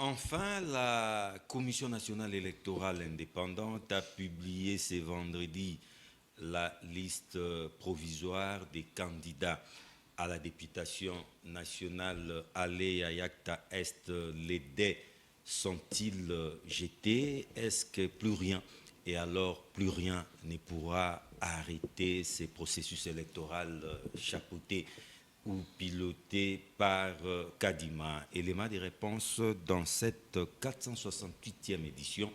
Enfin, la Commission nationale électorale indépendante a publié ce vendredi la liste provisoire des candidats à la députation nationale Alé Ayakta Est. Les dés sont-ils jetés? Est-ce que plus rien, et alors plus rien ne pourra arrêter ces processus électoraux chapeautés ou piloté par Kadima? Élément de réponse dans cette 468e édition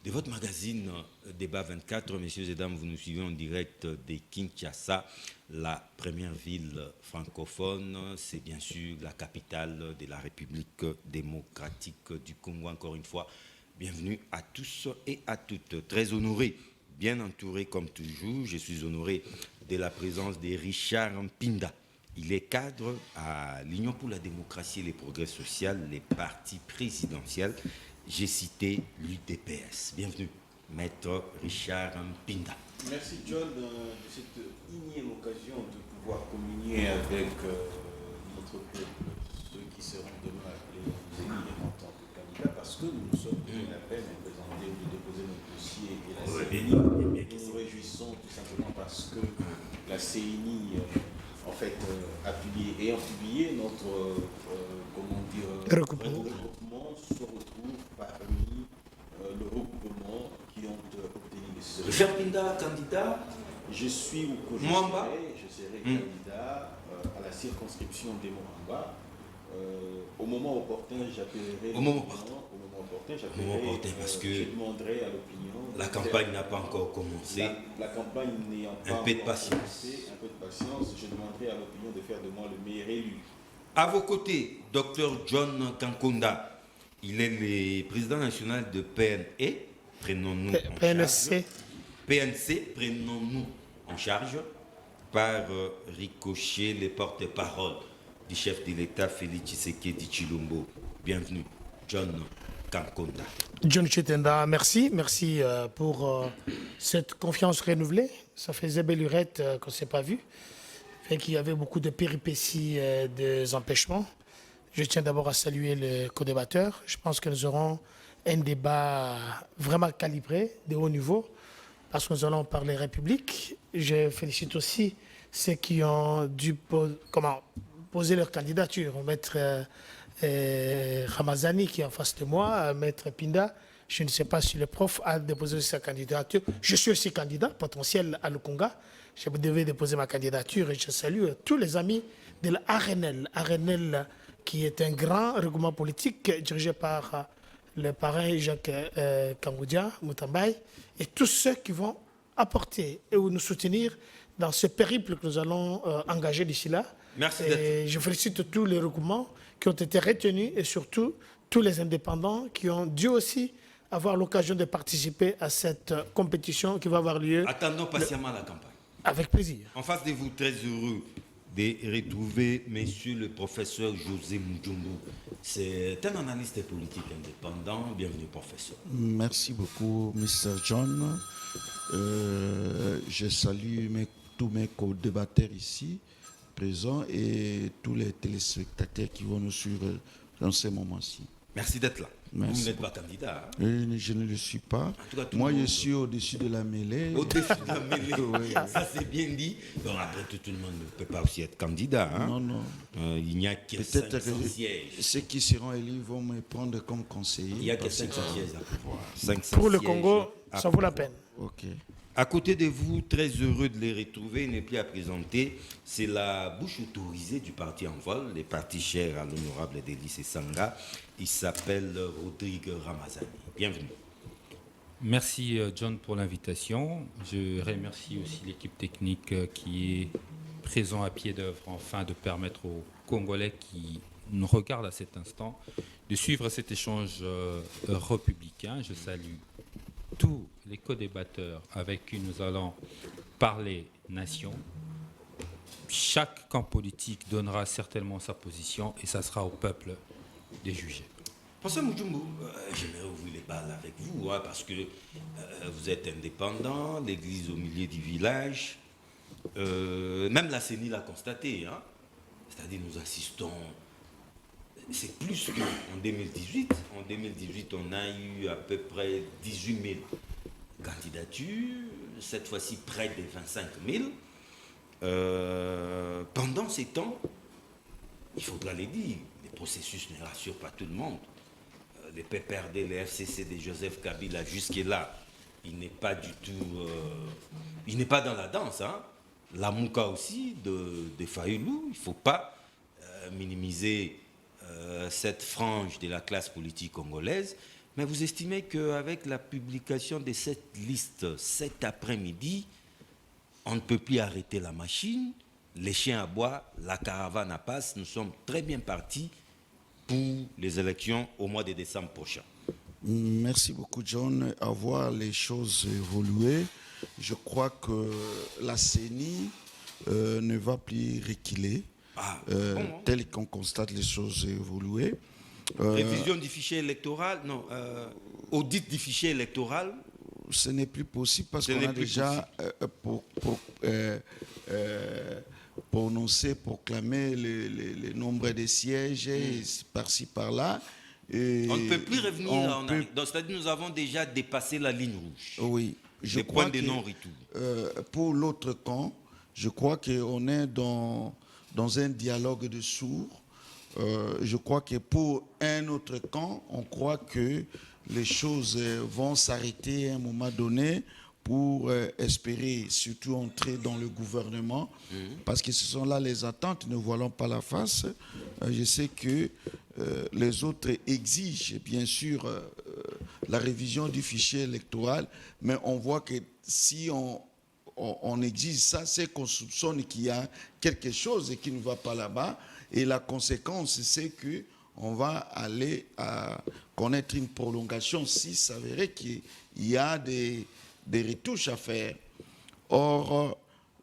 de votre magazine Débat 24. Messieurs et dames, vous nous suivez en direct de Kinshasa, la première ville francophone. C'est bien sûr la capitale de la République démocratique du Congo. Encore une fois, bienvenue à tous et à toutes. Très honoré, bien entouré comme toujours. Je suis honoré de la présence de Richard Mpinda. Il est cadre à l'Union pour la démocratie et les progrès sociaux, les partis présidentiels. J'ai cité l'UDPS. Bienvenue, Maître Richard Mpinda. Merci John de cette énième occasion de pouvoir communier avec notre peuple, ceux qui seront demain appelés élus en tant que candidats, parce que nous sommes donné la peine de présenter ou de déposer notre dossier et la CENI. Nous nous réjouissons tout simplement parce que la CENI ayant publié notre regroupement se retrouve parmi le regroupement qui ont obtenu les seuils. Richard Mpinda, candidat. Je suis ou que je serai candidat à la circonscription des Moamba. Au moment opportun, j'appellerai. Parce que je demanderai à l'opinion. La campagne n'a pas encore commencé. La campagne n'ayant pas un peu de patience. Un peu de patience, je demanderai à l'opinion de faire de moi le meilleur élu. À vos côtés, Dr John Kankonda. Il est le président national de PNE. Prenons-nous en charge. PNC, prenons-nous en charge par Ricochet, les porte-parole du chef de l'État Félix Tshisekedi Tshilombo. Bienvenue, John Kankonda. John Chitenda, merci pour cette confiance renouvelée. Ça faisait belle lurette qu'on ne s'est pas vu. Fait qu'il y avait beaucoup de péripéties, des empêchements. Je tiens d'abord à saluer le co-débatteur. Je pense que nous aurons un débat vraiment calibré, de haut niveau, parce que nous allons parler République. Je félicite aussi ceux qui ont dû poser leur candidature. Maître Ramazani qui est en face de moi, Maître Pinda. Je ne sais pas si le prof a déposé sa candidature. Je suis aussi candidat potentiel à Lukunga. Je devais déposer ma candidature et je salue tous les amis de l'ARNL. ARNL qui est un grand regroupement politique dirigé par le parrain Jacques Kangoudia Moutambaye et tous ceux qui vont apporter et nous soutenir dans ce périple que nous allons engager d'ici là. Merci et je félicite tous les regroupements qui ont été retenus et surtout tous les indépendants qui ont dû aussi avoir l'occasion de participer à cette compétition qui va avoir lieu. Attendons patiemment la campagne. Avec plaisir. En face de vous, très heureux de retrouver monsieur le professeur José Mujumbu. C'est un analyste politique indépendant. Bienvenue, professeur. Merci beaucoup, Mr. John. Je salue tous mes co-débatteurs ici présents et tous les téléspectateurs qui vont nous suivre dans ces moments-ci. Merci d'être là. Merci. Vous n'êtes pas candidat. Je ne le suis pas. Moi, je suis au-dessus de la mêlée. Au-dessus de la mêlée. Oui. Ça, c'est bien dit. Bon, après, tout le monde ne peut pas aussi être candidat. Hein? Non, non. Il n'y a que 500 sièges. Ceux qui seront élus vont me prendre comme conseiller. Il n'y a que 500 sièges à pouvoir. 500 Pour le Congo, ça vaut la peine. Ok. À côté de vous, très heureux de les retrouver, il n'est plus à présenter. C'est la bouche autorisée du parti en vol, le parti cher à l'honorable Délice Sanga. Il s'appelle Rodrigue Ramazani. Bienvenue. Merci John pour l'invitation. Je remercie aussi l'équipe technique qui est présente à pied d'œuvre afin de permettre aux Congolais qui nous regardent à cet instant de suivre cet échange républicain. Je salue tous les co-débatteurs avec qui nous allons parler nation. Chaque camp politique donnera certainement sa position et ça sera au peuple de juger. Professeur Mujumbu, j'aimerais ouvrir les balles avec vous, hein, parce que vous êtes indépendant, l'église au milieu du village. Même la CENI l'a constaté. Hein, c'est-à-dire nous assistons c'est plus qu'en 2018. En 2018, on a eu à peu près 18 000 candidatures, cette fois-ci près de 25 000. Pendant ces temps, il faudra le dire, les processus ne rassurent pas tout le monde. Les PPRD, les FCC de Joseph Kabila, jusque-là, il n'est pas du tout... il n'est pas dans la danse. Hein. La Mouka aussi, de Fayoulou, il ne faut pas minimiser cette frange de la classe politique congolaise. Mais vous estimez qu'avec la publication de cette liste cet après-midi, on ne peut plus arrêter la machine, les chiens aboient, la caravane passe, nous sommes très bien partis pour les élections au mois de décembre prochain. Merci beaucoup, John. À voir les choses évoluer, je crois que la CENI ne va plus reculer, tel qu'on constate les choses évoluer. Révision du fichier électoral, non, audit du fichier électoral. Ce n'est plus possible parce qu'on a déjà prononcé, proclamé le nombre de sièges par-ci, par-là. Et on ne peut plus revenir en arrière. C'est-à-dire que nous avons déjà dépassé la ligne rouge. Oui. Je crois que non-retour. Pour l'autre camp, je crois qu'on est dans un dialogue de sourds. Je crois que pour un autre camp, on croit que les choses vont s'arrêter à un moment donné pour espérer surtout entrer dans le gouvernement, parce que ce sont là les attentes, ne voilons pas la face. Je sais que les autres exigent bien sûr la révision du fichier électoral, mais on voit que si on exige ça, c'est qu'on soupçonne qu'il y a quelque chose qui ne va pas là-bas, et la conséquence, c'est qu'on va aller à connaître une prolongation si s'avérait qu'il y a des retouches à faire. Or,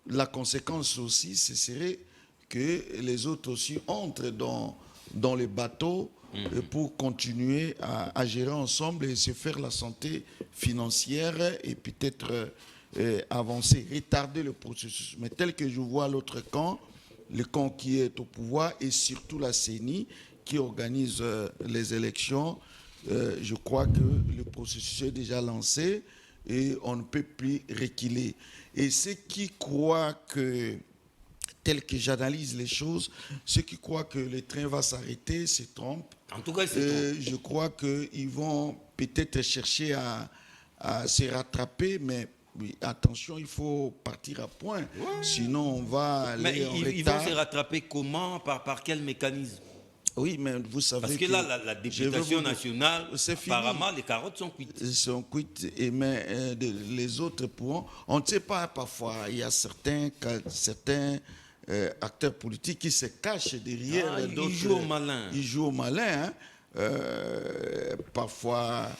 la conséquence aussi, ce serait que les autres aussi entrent dans les bateaux pour continuer à gérer ensemble et se faire la santé financière et peut-être avancer, retarder le processus. Mais tel que je vois l'autre camp, le camp qui est au pouvoir et surtout la CENI qui organise les élections, je crois que le processus est déjà lancé et on ne peut plus reculer. Et ceux qui croient que, tel que j'analyse les choses, ceux qui croient que le train va s'arrêter se trompent. En tout cas, c'est je crois qu'ils vont peut-être chercher à se rattraper, mais oui, attention, il faut partir à point. Ouais. Sinon, on va aller mais en ils vont se rattraper comment? Par quel mécanisme? Oui, mais vous savez parce que là, la députation nationale, apparemment, fini. Les carottes sont cuites. Elles sont cuites, mais les autres pourront. On ne sait pas, parfois, il y a certains acteurs politiques qui se cachent derrière d'autres. Ils jouent au malin. Ils jouent au malin. Hein. Parfois,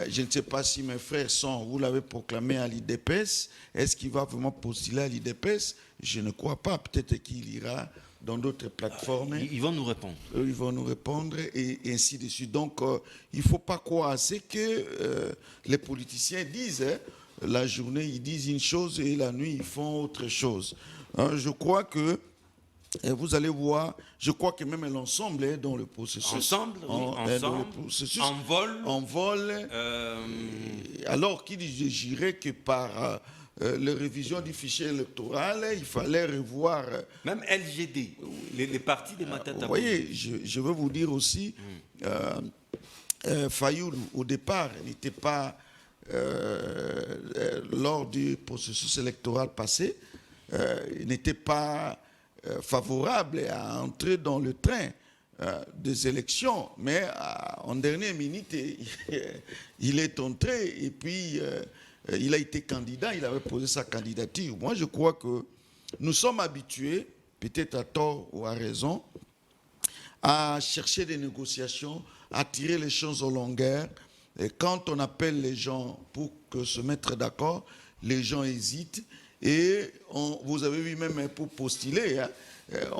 je ne sais pas si mes frères sont, vous l'avez proclamé à l'IDPS, est-ce qu'il va vraiment postuler à l'IDPS? Je ne crois pas. Peut-être qu'il ira dans d'autres plateformes. Ils vont nous répondre. Ils vont nous répondre et ainsi de suite. Donc, il ne faut pas croire. C'est que les politiciens disent, hein, la journée, ils disent une chose et la nuit, ils font autre chose. Hein, je crois que, vous allez voir, je crois que même l'ensemble est dans le processus. Ensemble, en vol. Alors qu'il dirait que par... la révision du fichier électoral, il fallait revoir... Même LGD, les partis des Matata. Vous voyez, je veux vous dire aussi, Fayoulou, au départ, n'était pas, lors du processus électoral passé, il n'était pas favorable à entrer dans le train des élections, mais en dernière minute, il est entré et puis... il a été candidat, il avait posé sa candidature. Moi, je crois que nous sommes habitués, peut-être à tort ou à raison, à chercher des négociations, à tirer les choses en longueur. Et quand on appelle les gens pour se mettre d'accord, les gens hésitent. Et vous avez vu même pour postuler, hein,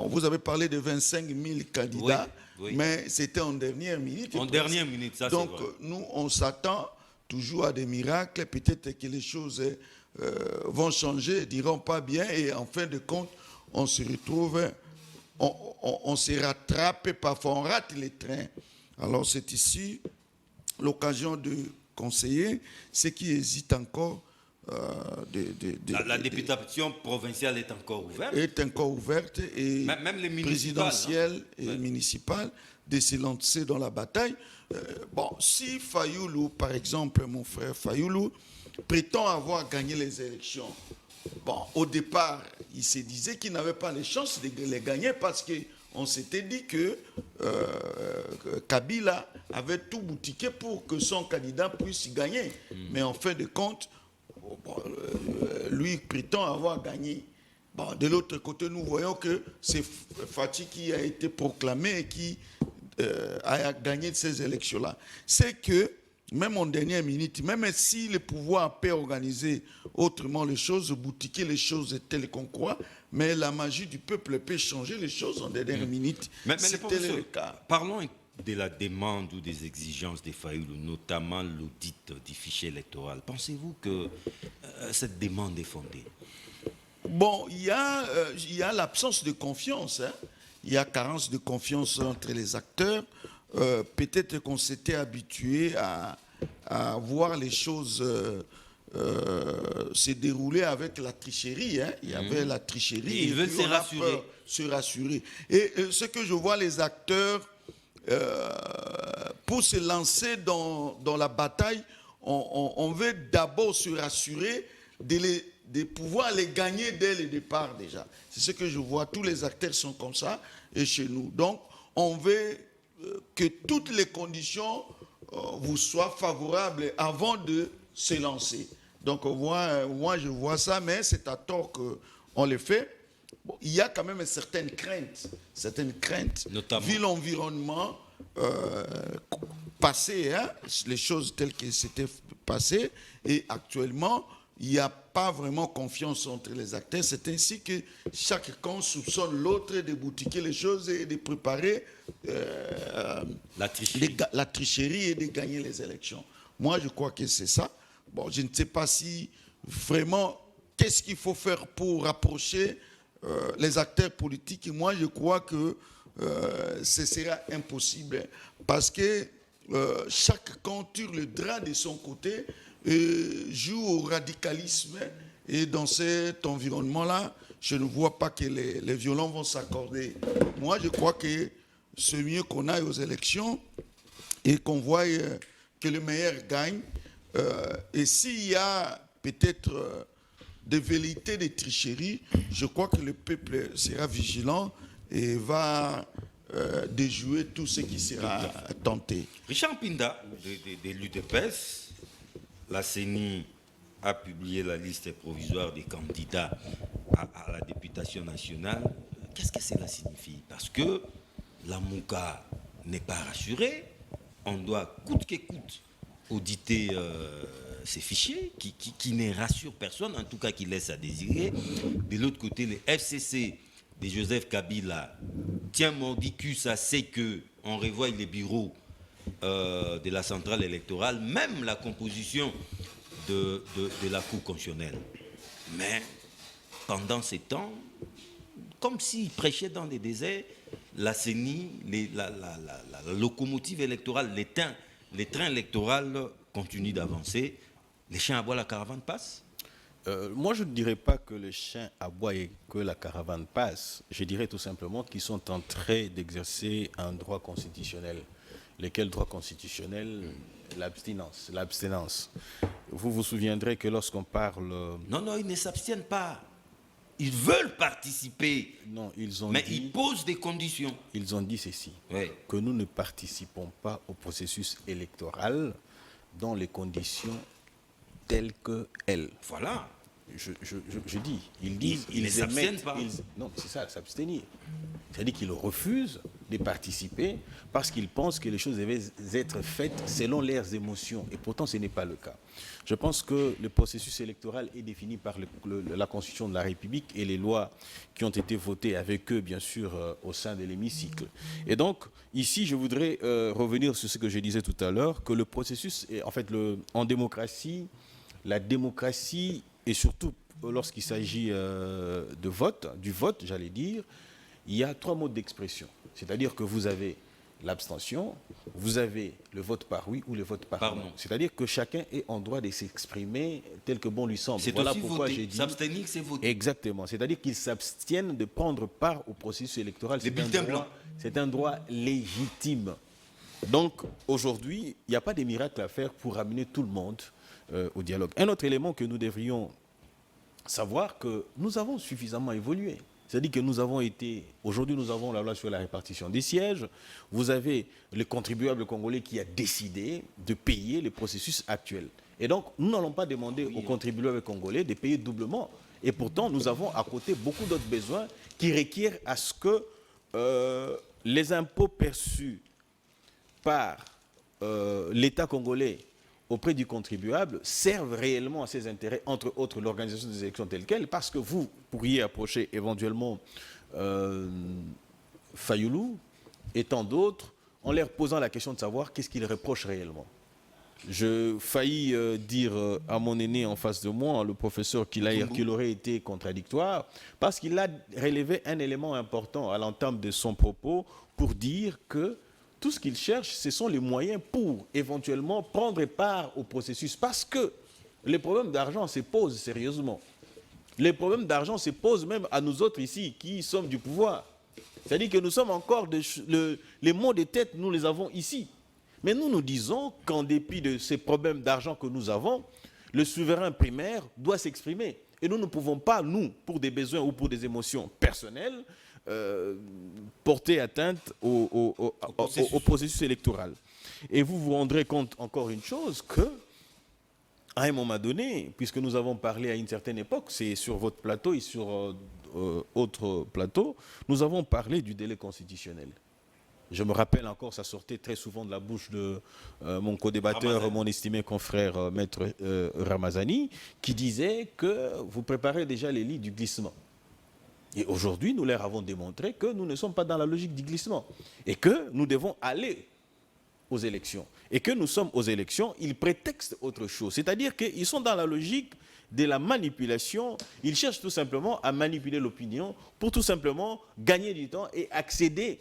vous avez parlé de 25 000 candidats, oui. Mais c'était en dernière minute. En dernière minute, ça c'est vrai. Donc, nous, on s'attend toujours à des miracles, peut-être que les choses vont changer, diront pas bien, et en fin de compte, on se retrouve on se rattrape et parfois on rate les trains. Alors c'est ici l'occasion de conseiller ceux qui hésitent encore. La députation provinciale est encore ouverte. Est encore ouverte et même les municipales, présidentielle et municipale de se lancer dans la bataille. Bon, si Fayoulou, par exemple, mon frère Fayoulou, prétend avoir gagné les élections, bon, au départ, il se disait qu'il n'avait pas les chances de les gagner parce qu'on s'était dit que Kabila avait tout boutiqué pour que son candidat puisse gagner. Mais en fin de compte, lui prétend avoir gagné. Bon, de l'autre côté, nous voyons que c'est Fatih qui a été proclamé et qui a gagné ces élections-là. C'est que, même en dernière minute, même si le pouvoir peut organiser autrement les choses, boutiquer les choses telles qu'on croit, mais la magie du peuple peut changer les choses en dernière minute. Mais c'était le cas. Parlons de la demande ou des exigences des Fayoulou, notamment l'audit du fichier électoral. Pensez-vous que cette demande est fondée? Bon, il y a l'absence de confiance. Hein. Il y a carence de confiance entre les acteurs. Peut-être qu'on s'était habitué à voir les choses se dérouler avec la tricherie. Hein. Il y avait la tricherie. Et ils veulent se rassurer. Se rassurer. Et ce que je vois, les acteurs, pour se lancer dans la bataille, on veut d'abord se rassurer de pouvoir les gagner dès le départ déjà. C'est ce que je vois. Tous les acteurs sont comme ça et chez nous. Donc, on veut que toutes les conditions vous soient favorables avant de se lancer. Donc, moi, je vois ça, mais c'est à tort qu'on le fait. Bon, il y a quand même certaines craintes, notamment vu l'environnement passé, hein, les choses telles que c'était passé, et actuellement, il n'y a pas vraiment confiance entre les acteurs. C'est ainsi que chaque camp soupçonne l'autre de boutiquer les choses et de préparer la tricherie et de gagner les élections. Moi, je crois que c'est ça. Bon, je ne sais pas si vraiment, qu'est-ce qu'il faut faire pour rapprocher les acteurs politiques. Et moi, je crois que ce sera impossible parce que chaque camp tire le drap de son côté et joue au radicalisme. Et dans cet environnement-là, je ne vois pas que les violents vont s'accorder. Moi, je crois que c'est mieux qu'on aille aux élections et qu'on voie que le meilleur gagne. Et s'il y a peut-être des velléités de tricherie, je crois que le peuple sera vigilant et va déjouer tout ce qui sera tenté. Richard Pinda, de l'UDPS, la CENI a publié la liste provisoire des candidats à la députation nationale. Qu'est-ce que cela signifie? Parce que la MOUCA n'est pas rassurée. On doit coûte que coûte auditer ces fichiers qui ne rassurent personne, en tout cas qui laissent à désirer. De l'autre côté, les FCC de Joseph Kabila tient mordicus à ce qu'on revoie les bureaux de la centrale électorale, même la composition de la Cour constitutionnelle. Mais pendant ces temps, comme s'il prêchait dans les déserts, la CENI, la locomotive électorale, les trains électoraux continuent d'avancer. Les chiens aboient, la caravane passe. Moi, je ne dirais pas que les chiens aboient et que la caravane passe. Je dirais tout simplement qu'ils sont en train d'exercer un droit constitutionnel. Lequel droit constitutionnel? L'abstinence. Vous vous souviendrez que lorsqu'on parle... Non, ils ne s'abstiennent pas. Ils veulent participer. Non, mais ils posent des conditions. Ils ont dit ceci, oui, que nous ne participons pas au processus électoral dans les conditions telles qu'elles. Voilà. Je dis, ils disent... Ils ne s'abstiennent pas. Non, c'est ça, s'abstenir. C'est-à-dire qu'ils refusent de participer parce qu'ils pensent que les choses devaient être faites selon leurs émotions. Et pourtant, ce n'est pas le cas. Je pense que le processus électoral est défini par la Constitution de la République et les lois qui ont été votées avec eux, bien sûr, au sein de l'hémicycle. Et donc, ici, je voudrais revenir sur ce que je disais tout à l'heure, que le processus, en fait, en démocratie, la démocratie, et surtout lorsqu'il s'agit du vote, j'allais dire, il y a 3 modes d'expression. C'est-à-dire que vous avez l'abstention, vous avez le vote par oui ou le vote par non. C'est-à-dire que chacun est en droit de s'exprimer tel que bon lui semble. C'est voilà aussi pourquoi voter. j'ai dit... S'abstenir, c'est voter. Exactement. C'est-à-dire qu'ils s'abstiennent de prendre part au processus électoral. Les bulletins blancs. C'est un droit légitime. Donc, aujourd'hui, il n'y a pas de miracle à faire pour amener tout le monde au dialogue. Un autre élément que nous devrions savoir, que nous avons suffisamment évolué. C'est-à-dire que nous avons été... Aujourd'hui, nous avons la loi sur la répartition des sièges. Vous avez le contribuable congolais qui a décidé de payer le processus actuel. Et donc, nous n'allons pas demander aux contribuables congolais de payer doublement. Et pourtant, nous avons à côté beaucoup d'autres besoins qui requièrent à ce que les impôts perçus par l'État congolais auprès du contribuable servent réellement à ses intérêts, entre autres l'organisation des élections telles quelles, parce que vous pourriez approcher éventuellement Fayoulou et tant d'autres en leur posant la question de savoir qu'est-ce qu'ils reprochent réellement. Je faillis dire à mon aîné en face de moi, le professeur, qu'il aurait été contradictoire, parce qu'il a relevé un élément important à l'entame de son propos pour dire que tout ce qu'il cherche, ce sont les moyens pour éventuellement prendre part au processus. Parce que les problèmes d'argent se posent sérieusement. Les problèmes d'argent se posent même à nous autres ici, qui sommes du pouvoir. C'est-à-dire que nous sommes encore... les maux de tête, nous les avons ici. Mais nous disons qu'en dépit de ces problèmes d'argent que nous avons, le souverain primaire doit s'exprimer. Et nous ne pouvons pas, nous, pour des besoins ou pour des émotions personnelles, porter atteinte au processus électoral. Et vous vous rendrez compte encore une chose, que à un moment donné, puisque nous avons parlé à une certaine époque, c'est sur votre plateau et sur autre plateau, nous avons parlé du délai constitutionnel. Je me rappelle encore, ça sortait très souvent de la bouche de mon co-débatteur, mon estimé confrère Maître Ramazani, qui disait que vous préparez déjà les lits du glissement. Et aujourd'hui, nous leur avons démontré que nous ne sommes pas dans la logique du glissement et que nous devons aller aux élections. Et que nous sommes aux élections, ils prétextent autre chose. C'est-à-dire qu'ils sont dans la logique de la manipulation. Ils cherchent tout simplement à manipuler l'opinion pour tout simplement gagner du temps et accéder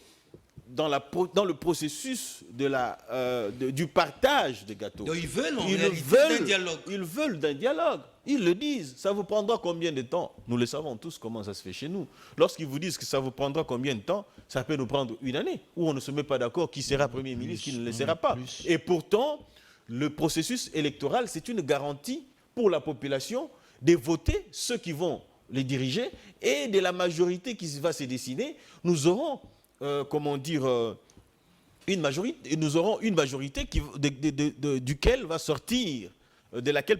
dans le processus du partage des gâteaux. Donc ils veulent d'un dialogue. Ils veulent d'un dialogue. Ils le disent. Ça vous prendra combien de temps? Nous le savons tous comment ça se fait chez nous. Lorsqu'ils vous disent que ça vous prendra combien de temps, ça peut nous prendre une année, où on ne se met pas d'accord qui sera Premier ministre, qui ne le sera pas. Et pourtant, le processus électoral, c'est une garantie pour la population de voter ceux qui vont les diriger, et de la majorité qui va se dessiner. Nous aurons une majorité, de laquelle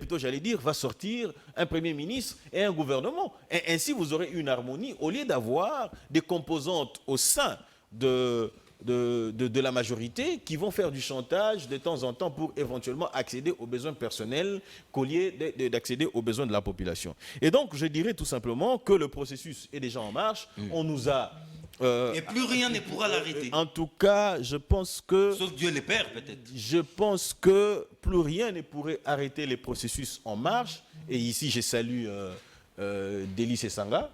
va sortir un Premier ministre et un gouvernement. Et ainsi, vous aurez une harmonie, au lieu d'avoir des composantes au sein de la majorité qui vont faire du chantage de temps en temps pour éventuellement accéder aux besoins personnels qu'au lieu d'accéder aux besoins de la population. Et donc, je dirais tout simplement que le processus est déjà en marche. On nous a... et plus rien ne pourra l'arrêter. En tout cas, je pense que... Sauf Dieu les père, peut-être. Je pense que plus rien ne pourrait arrêter les processus en marche. Et ici, je salue Délice Sanga,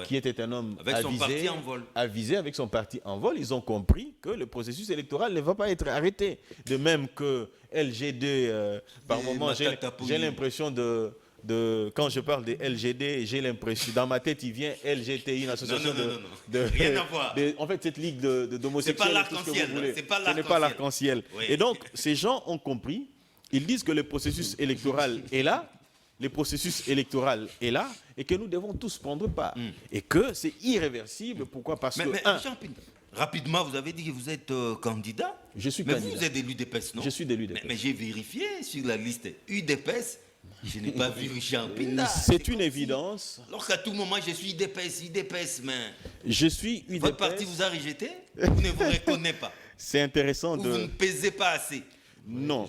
qui était un homme avisé avec son parti en vol. Ils ont compris que le processus électoral ne va pas être arrêté. De même que LGD, par moment, j'ai l'impression quand je parle de LGD, j'ai l'impression, dans ma tête, il vient LGT, une association rien à voir. En fait, cette ligue d'homosexuels. C'est pas l'arc-en-ciel. Ce n'est pas l'arc-en-ciel. Oui. Et donc, ces gens ont compris. Ils disent que le processus électoral est là. Le processus électoral est là. Et que nous devons tous prendre part. Et que c'est irréversible. Pourquoi? Parce que... Rapidement, vous avez dit que vous êtes candidat. Je suis candidat. Mais vous êtes de l'UDPS, non? Je suis de l'UDPS. Mais j'ai vérifié sur la liste UDPS. Je n'ai pas vu Jean Pinda. C'est une évidence. Alors qu'à tout moment, je suis UDPS, mais... Je suis UDPS. Votre parti vous a rejeté? Vous ne vous reconnaissez pas? C'est intéressant Vous ne pesez pas assez? Non.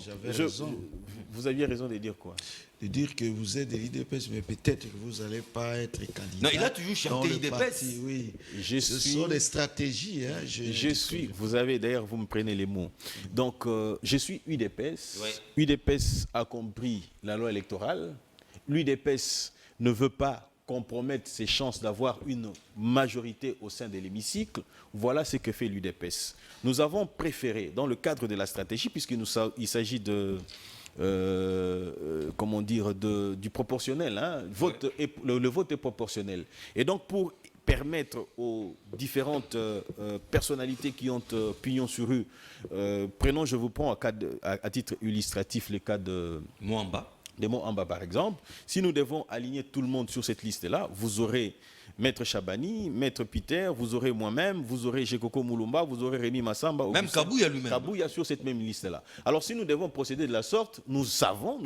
Vous aviez raison de dire quoi? De dire que vous êtes de l'IDPS, mais peut-être que vous n'allez pas être candidat. Non, il a toujours chanté l'IDPS. Oui. Ce sont des stratégies. Hein, vous me prenez les mots. Donc, je suis UDPS. Ouais. UDPS a compris la loi électorale. L'UDPS ne veut pas compromettre ses chances d'avoir une majorité au sein de l'hémicycle, voilà ce que fait l'UDPS. Nous avons préféré, dans le cadre de la stratégie, puisqu'il s'agit de... comment dire, du proportionnel, hein, le vote est proportionnel. Et donc pour permettre aux différentes personnalités qui ont pignon sur rue, je vous prends à titre illustratif le cas de Mwamba. Des mots en bas par exemple, si nous devons aligner tout le monde sur cette liste-là, vous aurez Maître Chabani, Maître Peter, vous aurez moi-même, vous aurez Jekoko Moulumba, vous aurez Rémi Massamba. Même Kabouya lui-même. Kabouya sur cette même liste-là. Alors si nous devons procéder de la sorte, nous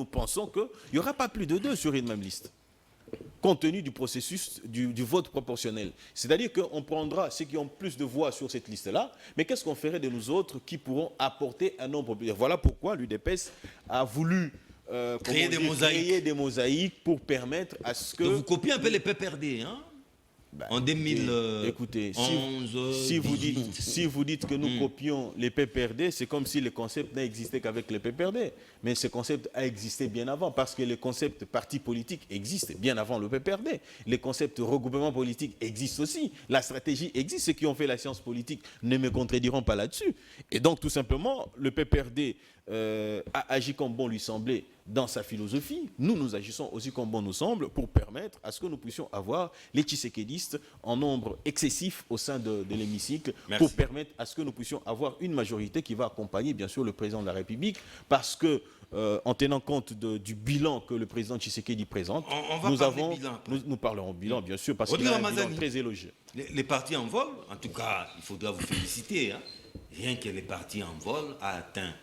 pensons qu'il n'y aura pas plus de 2 sur une même liste, compte tenu du processus du vote proportionnel. C'est-à-dire qu'on prendra ceux qui ont plus de voix sur cette liste-là, mais qu'est-ce qu'on ferait de nous autres qui pourront apporter un nombre? Voilà pourquoi l'UDPS a voulu créer des mosaïques pour permettre à ce que... Vous copiez un peu les PPRD, hein? En 2011, écoutez, si vous dites que nous copions les PPRD, c'est comme si le concept n'a existé qu'avec les PPRD. Mais ce concept a existé bien avant, parce que le concept parti politique existe bien avant le PPRD. Les concepts regroupement politique existent aussi. La stratégie existe. Ceux qui ont fait la science politique ne me contrediront pas là-dessus. Et donc, tout simplement, le PPRD a agi comme bon lui semblait dans sa philosophie. Nous agissons aussi comme bon nous semble pour permettre à ce que nous puissions avoir les tshisekédistes en nombre excessif au sein de l'hémicycle, pour permettre à ce que nous puissions avoir une majorité qui va accompagner bien sûr le président de la République, parce que en tenant compte du bilan que le président Tshisekedi présente, nous parlerons bilan bien sûr, parce qu'il a un bilan très élogieux. Les partis en vol, en tout cas, il faudra vous féliciter, hein. Rien que les partis en vol a atteint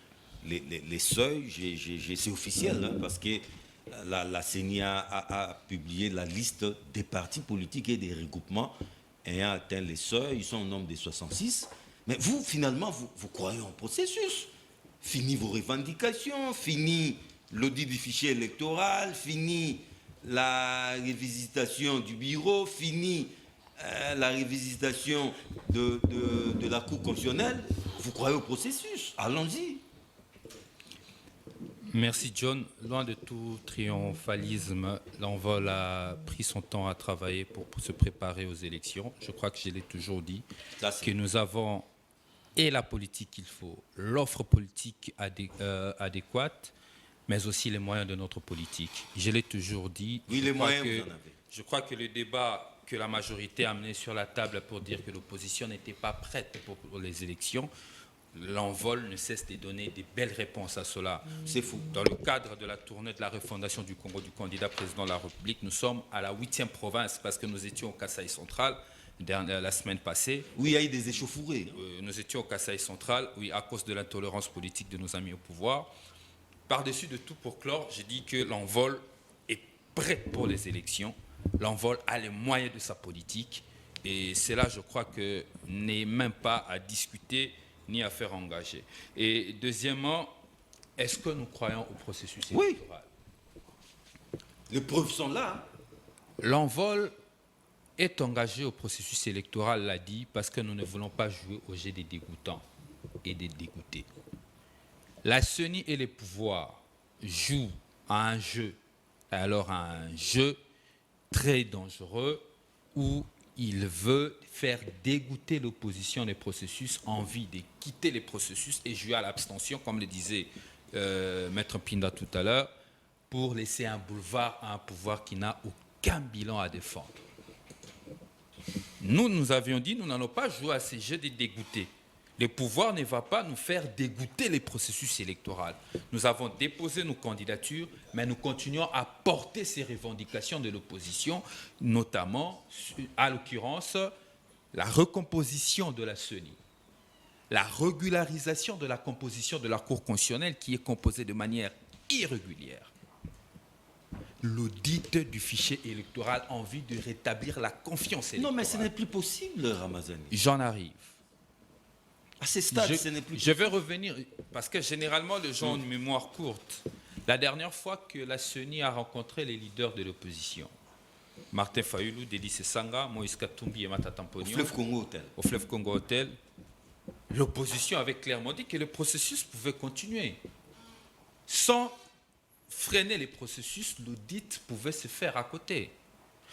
les seuils, c'est officiel, hein, parce que la CENI a publié la liste des partis politiques et des regroupements ayant atteint les seuils. Ils sont au nombre de 66. Mais vous, finalement, vous croyez en processus. Fini vos revendications, fini l'audit du fichier électoral, fini la révisitation du bureau, fini la révisitation de la Cour constitutionnelle. Vous croyez au processus. Allons-y. Merci John. Loin de tout triomphalisme, l'Envol a pris son temps à travailler pour se préparer aux élections. Je crois que je l'ai toujours dit, que nous avons et la politique qu'il faut, l'offre politique adéquate, mais aussi les moyens de notre politique. Je l'ai toujours dit. Oui, les moyens, vous en avez. Je crois que le débat que la majorité a amené sur la table pour dire que l'opposition n'était pas prête pour les élections, l'Envol ne cesse de donner des belles réponses à cela. C'est fou. Dans le cadre de la tournée de la refondation du Congo du candidat président de la République, nous sommes à la 8e province, parce que nous étions au Kasaï central la semaine passée. Oui, il y a eu des échauffourées. Nous étions au Kasaï central, oui, à cause de l'intolérance politique de nos amis au pouvoir. Par-dessus de tout, pour clore, j'ai dit que l'Envol est prêt pour les élections. L'Envol a les moyens de sa politique. Et cela, je crois que n'est même pas à discuter ni à faire engager. Et deuxièmement, est-ce que nous croyons au processus électoral? Les preuves sont là. L'Envol est engagé au processus électoral, l'a dit, parce que nous ne voulons pas jouer au jeu des dégoûtants et des dégoûtés. La CENI et les pouvoirs jouent à un jeu, très dangereux, où il veut faire dégoûter l'opposition des processus, envie de quitter les processus et jouer à l'abstention, comme le disait Maître Pinda tout à l'heure, pour laisser un boulevard à un pouvoir qui n'a aucun bilan à défendre. Nous avions dit, nous n'allons pas jouer à ces jeux de dégoûter. Le pouvoir ne va pas nous faire dégoûter les processus électoraux. Nous avons déposé nos candidatures, mais nous continuons à porter ces revendications de l'opposition, notamment, à l'occurrence, la recomposition de la CENI, la régularisation de la composition de la Cour constitutionnelle qui est composée de manière irrégulière, l'audit du fichier électoral en vue de rétablir la confiance électorale. Non, mais ce n'est plus possible, Ramazani. J'en arrive. À ce stade, ce n'est plus possible. Je vais revenir, parce que généralement, les gens ont une mémoire courte. La dernière fois que la CENI a rencontré les leaders de l'opposition, Martin Fayulu, Délice Sanga, Moïse Katumbi et Matata Mponyo, au Fleuve Congo Hotel, l'opposition avait clairement dit que le processus pouvait continuer. Sans freiner les processus, l'audit pouvait se faire à côté.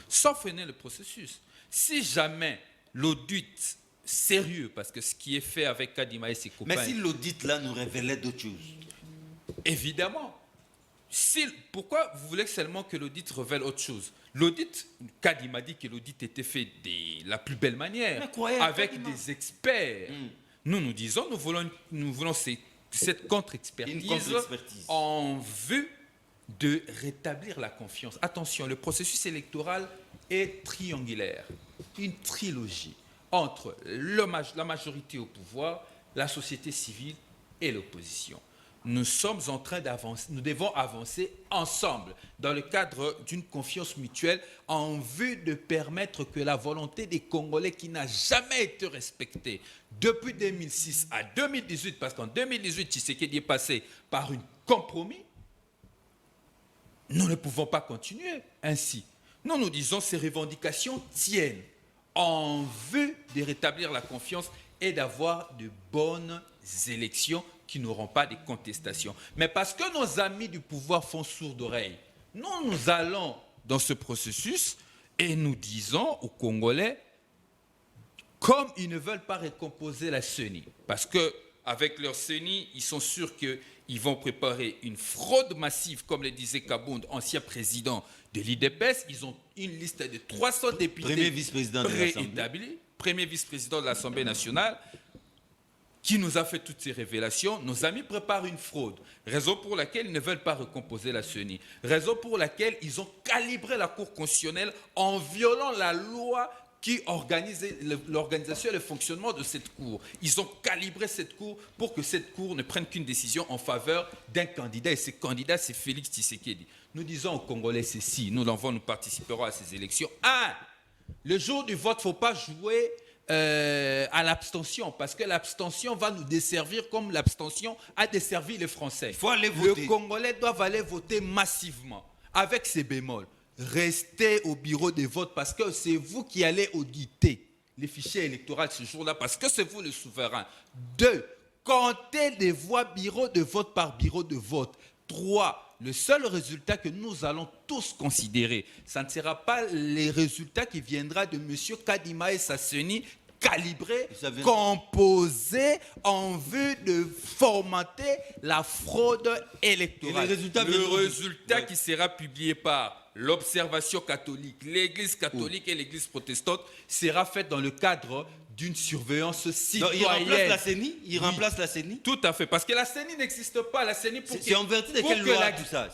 sans freiner le processus. Si jamais l'audit sérieux, parce que ce qui est fait avec Kadima et ses copains... Mais si l'audit là nous révélait d'autres choses? Évidemment. Pourquoi vous voulez seulement que l'audit révèle autre chose? L'audit, Kadima dit que l'audit était fait de la plus belle manière, avec Kadima. des experts. Nous disons, nous voulons cette contre-expertise en vue de rétablir la confiance. Attention, le processus électoral est triangulaire, une trilogie entre la majorité au pouvoir, la société civile et l'opposition. Nous sommes en train d'avancer, nous devons avancer ensemble dans le cadre d'une confiance mutuelle en vue de permettre que la volonté des Congolais qui n'a jamais été respectée depuis 2006 à 2018, parce qu'en 2018, Tshisekedi est passé par un compromis, nous ne pouvons pas continuer ainsi. Nous disons que ces revendications tiennent en vue de rétablir la confiance et d'avoir de bonnes élections qui n'auront pas de contestations. Mais parce que nos amis du pouvoir font sourde oreille, nous allons dans ce processus et nous disons aux Congolais, comme ils ne veulent pas recomposer la CENI, parce qu'avec leur CENI, ils sont sûrs qu'ils vont préparer une fraude massive, comme le disait Kabound, ancien président de l'IDPS. Ils ont une liste de 300 députés Premier vice-président de l'Assemblée. Premier vice-président de l'Assemblée nationale, qui nous a fait toutes ces révélations. Nos amis préparent une fraude, raison pour laquelle ils ne veulent pas recomposer la CENI, raison pour laquelle ils ont calibré la Cour constitutionnelle en violant la loi qui organisait l'organisation et le fonctionnement de cette Cour. Ils ont calibré cette Cour pour que cette Cour ne prenne qu'une décision en faveur d'un candidat, et ce candidat, c'est Félix Tshisekedi. Nous disons aux Congolais ceci, nous participerons à ces élections. Le jour du vote, il ne faut pas jouer à l'abstention, parce que l'abstention va nous desservir comme l'abstention a desservi les Français. Il faut aller voter. Les Congolais doivent aller voter massivement, avec ces bémols. Restez au bureau de vote, parce que c'est vous qui allez auditer les fichiers électoraux ce jour-là, parce que c'est vous le souverain. 2. Comptez les voix bureau de vote par bureau de vote. 3. Le seul résultat que nous allons tous considérer, ça ne sera pas les résultats qui viendront de M. Kadima et sa CENI calibrés, composés en vue de formater la fraude électorale. Le résultat qui sera publié par l'Observation catholique, l'Église catholique et l'Église protestante sera fait dans le cadre d'une surveillance citoyenne. Donc, il remplace la CENI? Il remplace la CENI? Tout à fait, parce que la CENI n'existe pas. La CENI c'est en vertu de quelle loi tout ça?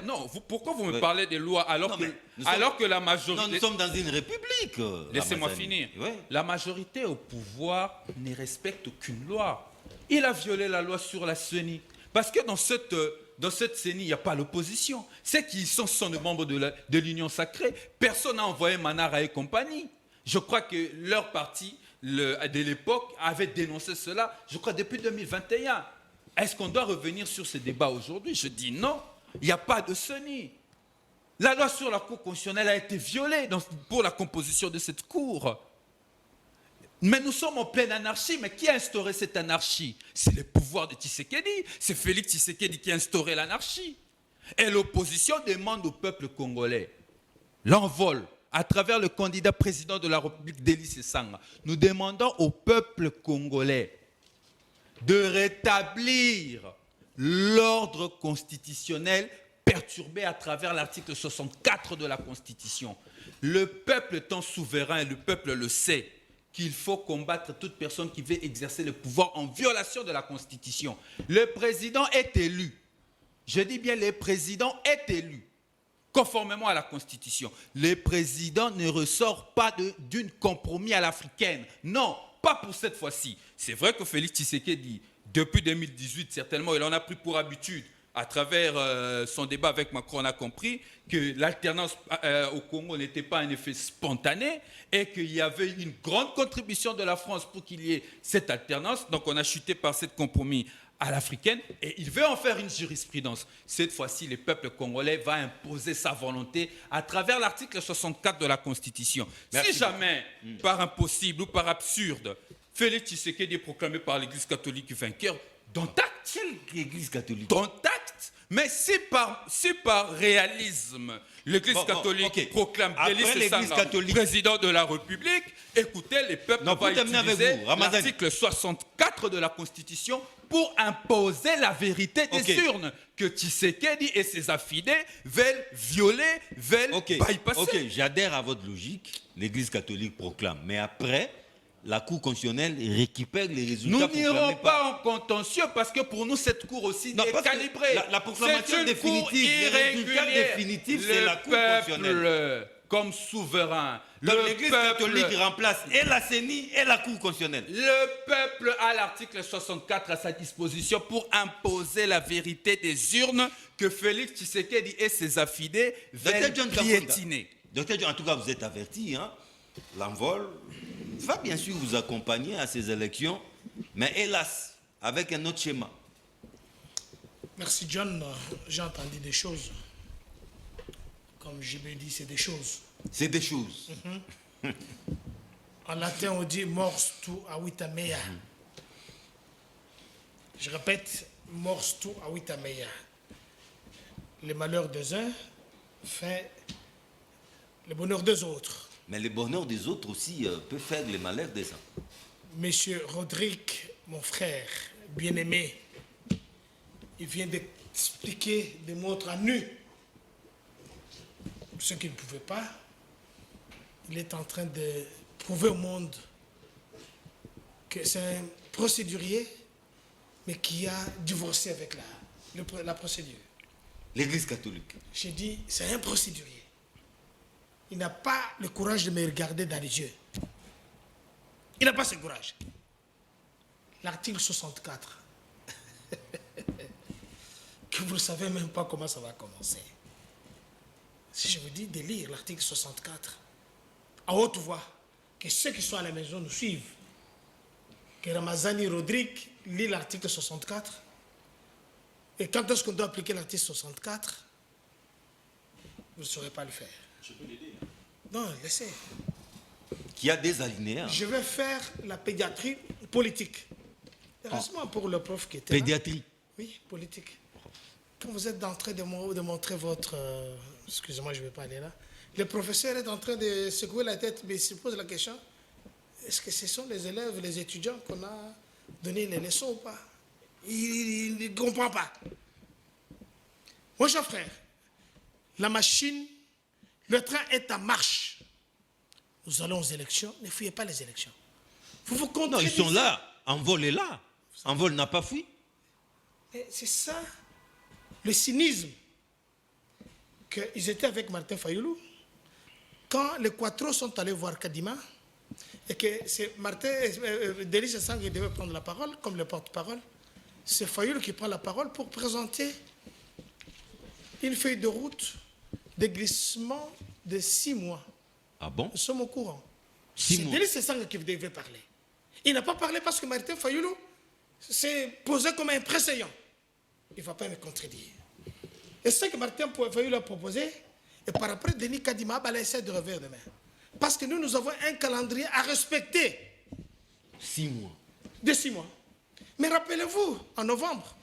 Non, pourquoi vous me parlez des lois alors que la majorité... Non, nous sommes dans une république. Laissez-moi finir. Ouais. La majorité au pouvoir ne respecte aucune loi. Il a violé la loi sur la CENI. Parce que dans cette CENI, il n'y a pas l'opposition. Ceux qui sont des membres de l'Union sacrée. Personne n'a envoyé Manara et compagnie. Je crois que leur parti, de l'époque, avait dénoncé cela, je crois, depuis 2021. Est-ce qu'on doit revenir sur ce débat aujourd'hui? Je dis non. Il n'y a pas de CENI. La loi sur la Cour constitutionnelle a été violée pour la composition de cette Cour. Mais nous sommes en pleine anarchie. Mais qui a instauré cette anarchie? C'est le pouvoir de Tshisekedi. C'est Félix Tshisekedi qui a instauré l'anarchie. Et l'opposition demande au peuple congolais l'envol à travers le candidat président de la République, Délice Sanga. Nous demandons au peuple congolais de rétablir l'ordre constitutionnel perturbé à travers l'article 64 de la Constitution. Le peuple étant souverain, et le peuple le sait, qu'il faut combattre toute personne qui veut exercer le pouvoir en violation de la Constitution. Le président est élu. Je dis bien, le président est élu conformément à la Constitution. Le président ne ressort pas d'un compromis à l'africaine. Non, pas pour cette fois-ci. C'est vrai que Félix Tshisekedi, depuis 2018, certainement, il en a pris pour habitude, à travers son débat avec Macron, on a compris que l'alternance au Congo n'était pas un effet spontané et qu'il y avait une grande contribution de la France pour qu'il y ait cette alternance. Donc on a chuté par ce compromis à l'africaine et il veut en faire une jurisprudence. Cette fois-ci, le peuple congolais va imposer sa volonté à travers l'article 64 de la Constitution. Merci. Si jamais, par impossible ou par absurde, Félix Tshisekedi est proclamé par l'Église catholique vainqueur, dont acte. Quelle Église catholique? Dont acte. Mais si par réalisme, l'Église catholique ok. proclame Après Delis l'Église Sanga catholique- président de la République, écoutez, les peuples Non, vont pour terminer avec utiliser vous, Ramazani. l'article 64 de la Constitution pour imposer la vérité des Ok. urnes que Tshisekedi et ses affidés veulent violer, veulent bypasser. Ok, j'adhère à votre logique. L'Église catholique proclame. Mais après, la Cour constitutionnelle récupère les résultats. Nous proclamés n'irons par- pas en contentieux parce que pour nous, cette cour aussi Non, est parce que calibrée. la proclamation C'est une définitive, cour les résultats irrégulière. définitifs, c'est Le la Cour peuple, constitutionnelle. comme souverain, Donc le l'Église peuple, catholique remplace et la CENI et la Cour constitutionnelle. le peuple a l'article 64 à sa disposition pour imposer la vérité des urnes que Félix Tshisekedi et ses affidés veulent piétiner. Docteur John, en tout cas, vous êtes averti. Hein? L'envol va bien sûr vous accompagner à ces élections, mais hélas, avec un autre schéma. Merci John. J'ai entendu des choses. Comme je l'ai dit, c'est des choses. C'est des choses. En latin, on dit mors tu avita mea. Je répète, mors tu avita mea. Le malheur des uns fait le bonheur des autres. Mais le bonheur des autres aussi peut faire les malheurs des uns. Monsieur Rodrigue, mon frère, bien-aimé, il vient d'expliquer, de montrer à nu ce qu'il ne pouvait pas. Il est en train de prouver au monde que c'est un procédurier, mais qui a divorcé avec la procédure. L'Église catholique. J'ai dit, c'est un procédurier. Il n'a pas le courage de me regarder dans les yeux. Il n'a pas ce courage. L'article 64, que vous ne savez même pas comment ça va commencer. Si je vous dis de lire l'article 64, à haute voix, que ceux qui sont à la maison nous suivent, que Ramazani Rodrigue lit l'article 64, et quand est-ce qu'on doit appliquer l'article 64, vous ne saurez pas le faire. Je peux l'aider. Non, laissez. Qui a des alinéas. Je vais faire la pédiatrie politique. Heureusement pour le prof qui était là. Pédiatrie. Oui, politique. Quand vous êtes en train de montrer votre... excusez-moi, je ne vais pas aller là. Le professeur est en train de secouer la tête, mais il se pose la question, est-ce que ce sont les élèves, les étudiants qu'on a donné les leçons ou pas? Il ne comprend pas. Mon cher frère, la machine, le train est en marche. Nous allons aux élections, ne fuyez pas les élections. Vous vous Non, contredisez. ils sont là. Envol est là. Envol n'a pas fui. Et c'est ça, le cynisme. Qu'ils étaient avec Martin Fayoulou. Quand les Quattro sont allés voir Kadima, et que c'est Martin, Delis Sassang qui devait prendre la parole, comme le porte-parole, c'est Fayoulou qui prend la parole pour présenter une feuille de route de glissement de 6 mois. Ah bon? Nous sommes au courant. 6 C'est mois. Delis Sassang qui devait parler. Il n'a pas parlé parce que Martin Fayoulou s'est posé comme un précédent. Il ne va pas me contredire. Et ce que Martin Fayoulou a proposé, et par après, Denis Kadima va essayer de revenir demain. Parce que nous avons un calendrier à respecter 6 mois. de 6 mois. Mais rappelez-vous, en novembre,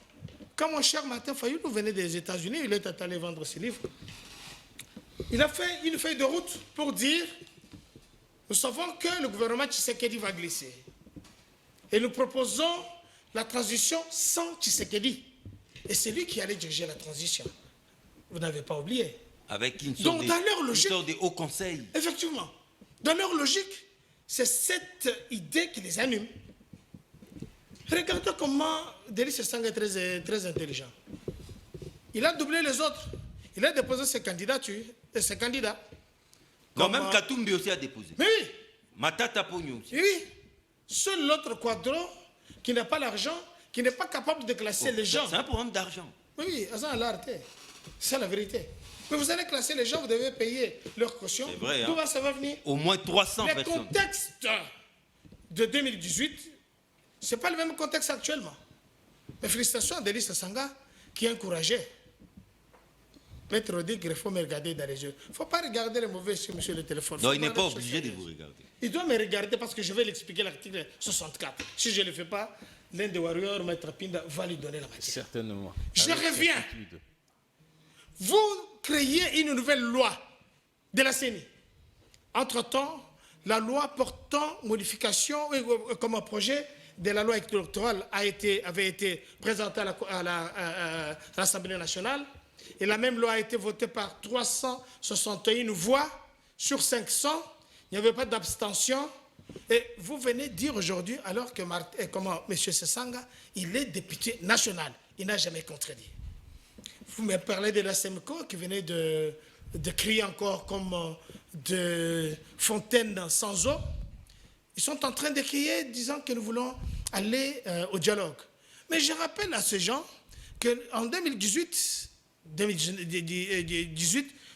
quand mon cher Martin Fayoulou venait des États-Unis, il est allé vendre ses livres. Il a fait une feuille de route pour dire, nous savons que le gouvernement Tshisekedi va glisser. Et nous proposons la transition sans Tshisekedi. Et c'est lui qui allait diriger la transition. Vous n'avez pas oublié. Avec une Donc, sorte, dans leur logique- de haut conseil. Effectivement. Dans leur logique, c'est cette idée qui les anime. Regardez comment Delis Sassang est très intelligent. Il a doublé les autres. Il a déposé ses candidatures et ses candidats. Non, Comme, même Katumbi aussi a déposé. Mais oui, Matata Pogno aussi. oui. Seul l'autre quadro qui n'a pas l'argent, qui n'est pas capable de classer les gens. C'est un problème d'argent. Oui, c'est la vérité. Mais vous allez classer les gens, vous devez payer leur caution. C'est vrai, hein. D'où ça va venir? Au moins 300 Le personnes. contexte de 2018, ce n'est pas le même contexte actuellement. Mais félicitations à Delis Sassanga qui a encouragé. Maître Rodrigue, il faut me regarder dans les yeux. Il ne faut pas regarder les mauvais sur monsieur le téléphone. Non, Faut il n'est pas regarder obligé de sur- vous regarder. Il doit me regarder parce que je vais l'expliquer l'article 64. Si je ne le fais pas, l'un des warriors, Maître Pinda, va lui donner la matière. Certainement. Je Avec reviens. certitude. vous créez une nouvelle loi de la CENI. Entre-temps, la loi portant modification comme un projet de la loi électorale avait été présentée à l'Assemblée nationale. Et la même loi a été votée par 361 voix sur 500. Il n'y avait pas d'abstention. Et vous venez dire aujourd'hui, alors que M. Sesanga, il est député national. Il n'a jamais contredit. Vous me parlez de la SEMCO qui venait de crier encore comme de fontaines sans eau. Ils sont en train de crier disant que nous voulons aller au dialogue. Mais je rappelle à ces gens qu'en 2018,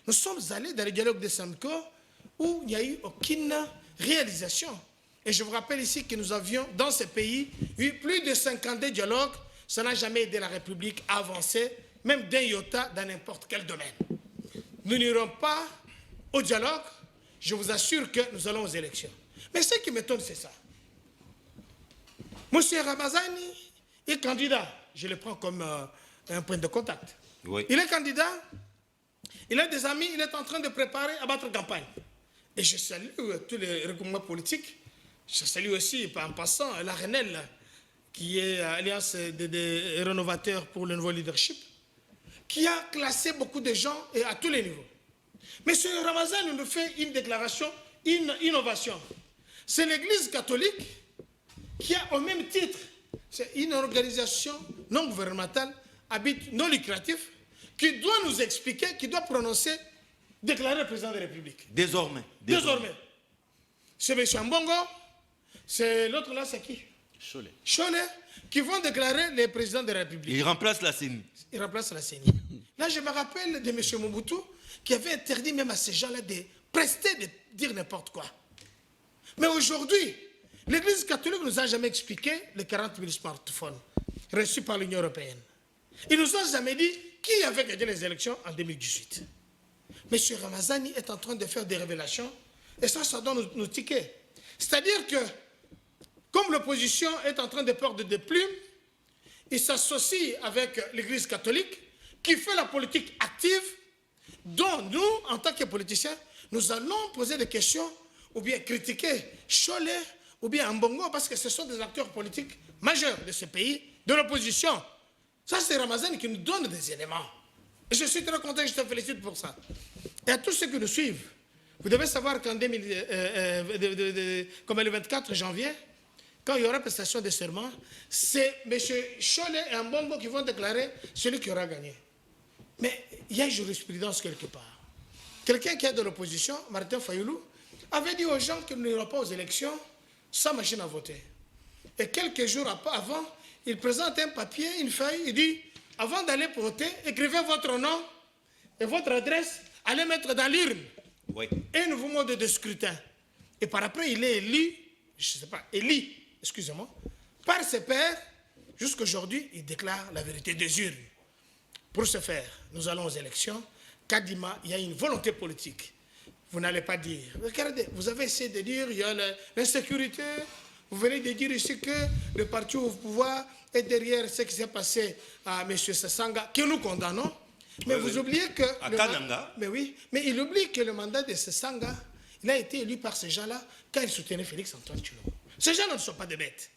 nous sommes allés dans le dialogue de SEMCO où il n'y a eu aucune réalisation. Et je vous rappelle ici que nous avions dans ce pays eu plus de 50 dialogues. Ça n'a jamais aidé la République à avancer, même d'un iota dans n'importe quel domaine. Nous n'irons pas au dialogue, je vous assure que nous allons aux élections. Mais ce qui m'étonne, c'est ça. M. Ramazani est candidat. Je le prends comme un point de contact. Oui. Il est candidat, il a des amis, il est en train de préparer à battre campagne. Et je salue tous les regroupements politiques. Je salue aussi, en passant, la RENEL, qui est Alliance des rénovateurs pour le nouveau leadership, qui a classé beaucoup de gens et à tous les niveaux. M. Ramazani nous fait une déclaration, une innovation. C'est l'Église catholique qui a au même titre, c'est une organisation non gouvernementale, à but non lucratif, qui doit nous expliquer, qui doit prononcer, déclarer le président de la République. Désormais. C'est M. Mbongo, c'est l'autre là, c'est qui? Cholet, qui vont déclarer le président de la République. Il remplace la CENI. Il remplace la CENI. Là, je me rappelle de M. Mobutu, qui avait interdit même à ces gens-là de prester, de dire n'importe quoi. Mais aujourd'hui, l'Église catholique ne nous a jamais expliqué les 40 000 smartphones reçus par l'Union européenne. Ils nous ont jamais dit qui avait gagné les élections en 2018. M. Ramazani est en train de faire des révélations et ça doit nous tiquer. C'est-à-dire que, comme l'opposition est en train de perdre des plumes, il s'associe avec l'Église catholique qui fait la politique active dont nous, en tant que politiciens, nous allons poser des questions ou bien critiquer Cholet ou bien Mbongo parce que ce sont des acteurs politiques majeurs de ce pays, de l'opposition. Ça, c'est Ramazani qui nous donne des éléments. Et je suis très content, je te félicite pour ça. Et à tous ceux qui nous suivent, vous devez savoir qu'en comme le 24 janvier, quand il y aura prestation de serment, c'est M. Cholet et Mbongo qui vont déclarer celui qui aura gagné. Mais il y a une jurisprudence quelque part. Quelqu'un qui est de l'opposition, Martin Fayoulou, avait dit aux gens qu'ils n'iront pas aux élections sans machine à voter. Et quelques jours avant, il présente un papier, une feuille, il dit, avant d'aller voter, écrivez votre nom et votre adresse, allez mettre dans l'urne. Oui. Un nouveau mode de scrutin. Et par après, il est élu, je ne sais pas, excusez-moi, par ses pairs, jusqu'aujourd'hui, il déclare la vérité des urnes. Pour ce faire, nous allons aux élections. Kadima, il y a une volonté politique. Vous n'allez pas dire. Regardez, vous avez essayé de dire, il y a l'insécurité. Vous venez de dire ici que le parti au pouvoir est derrière ce qui s'est passé à M. Sesanga, que nous condamnons. Mais vous oubliez que... À Kananga. Mais oui, mais il oublie que le mandat de Sesanga, il a été élu par ces gens-là quand il soutenait Félix-Antoine Tshilombo. Ces gens-là ne sont pas des bêtes.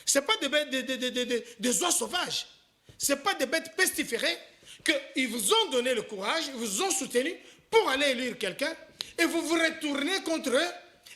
Ce ne sont pas des bêtes, des oies sauvages. Ce ne sont pas des bêtes pestiférées qu'ils vous ont donné le courage, ils vous ont soutenu pour aller élire quelqu'un et vous vous retournez contre eux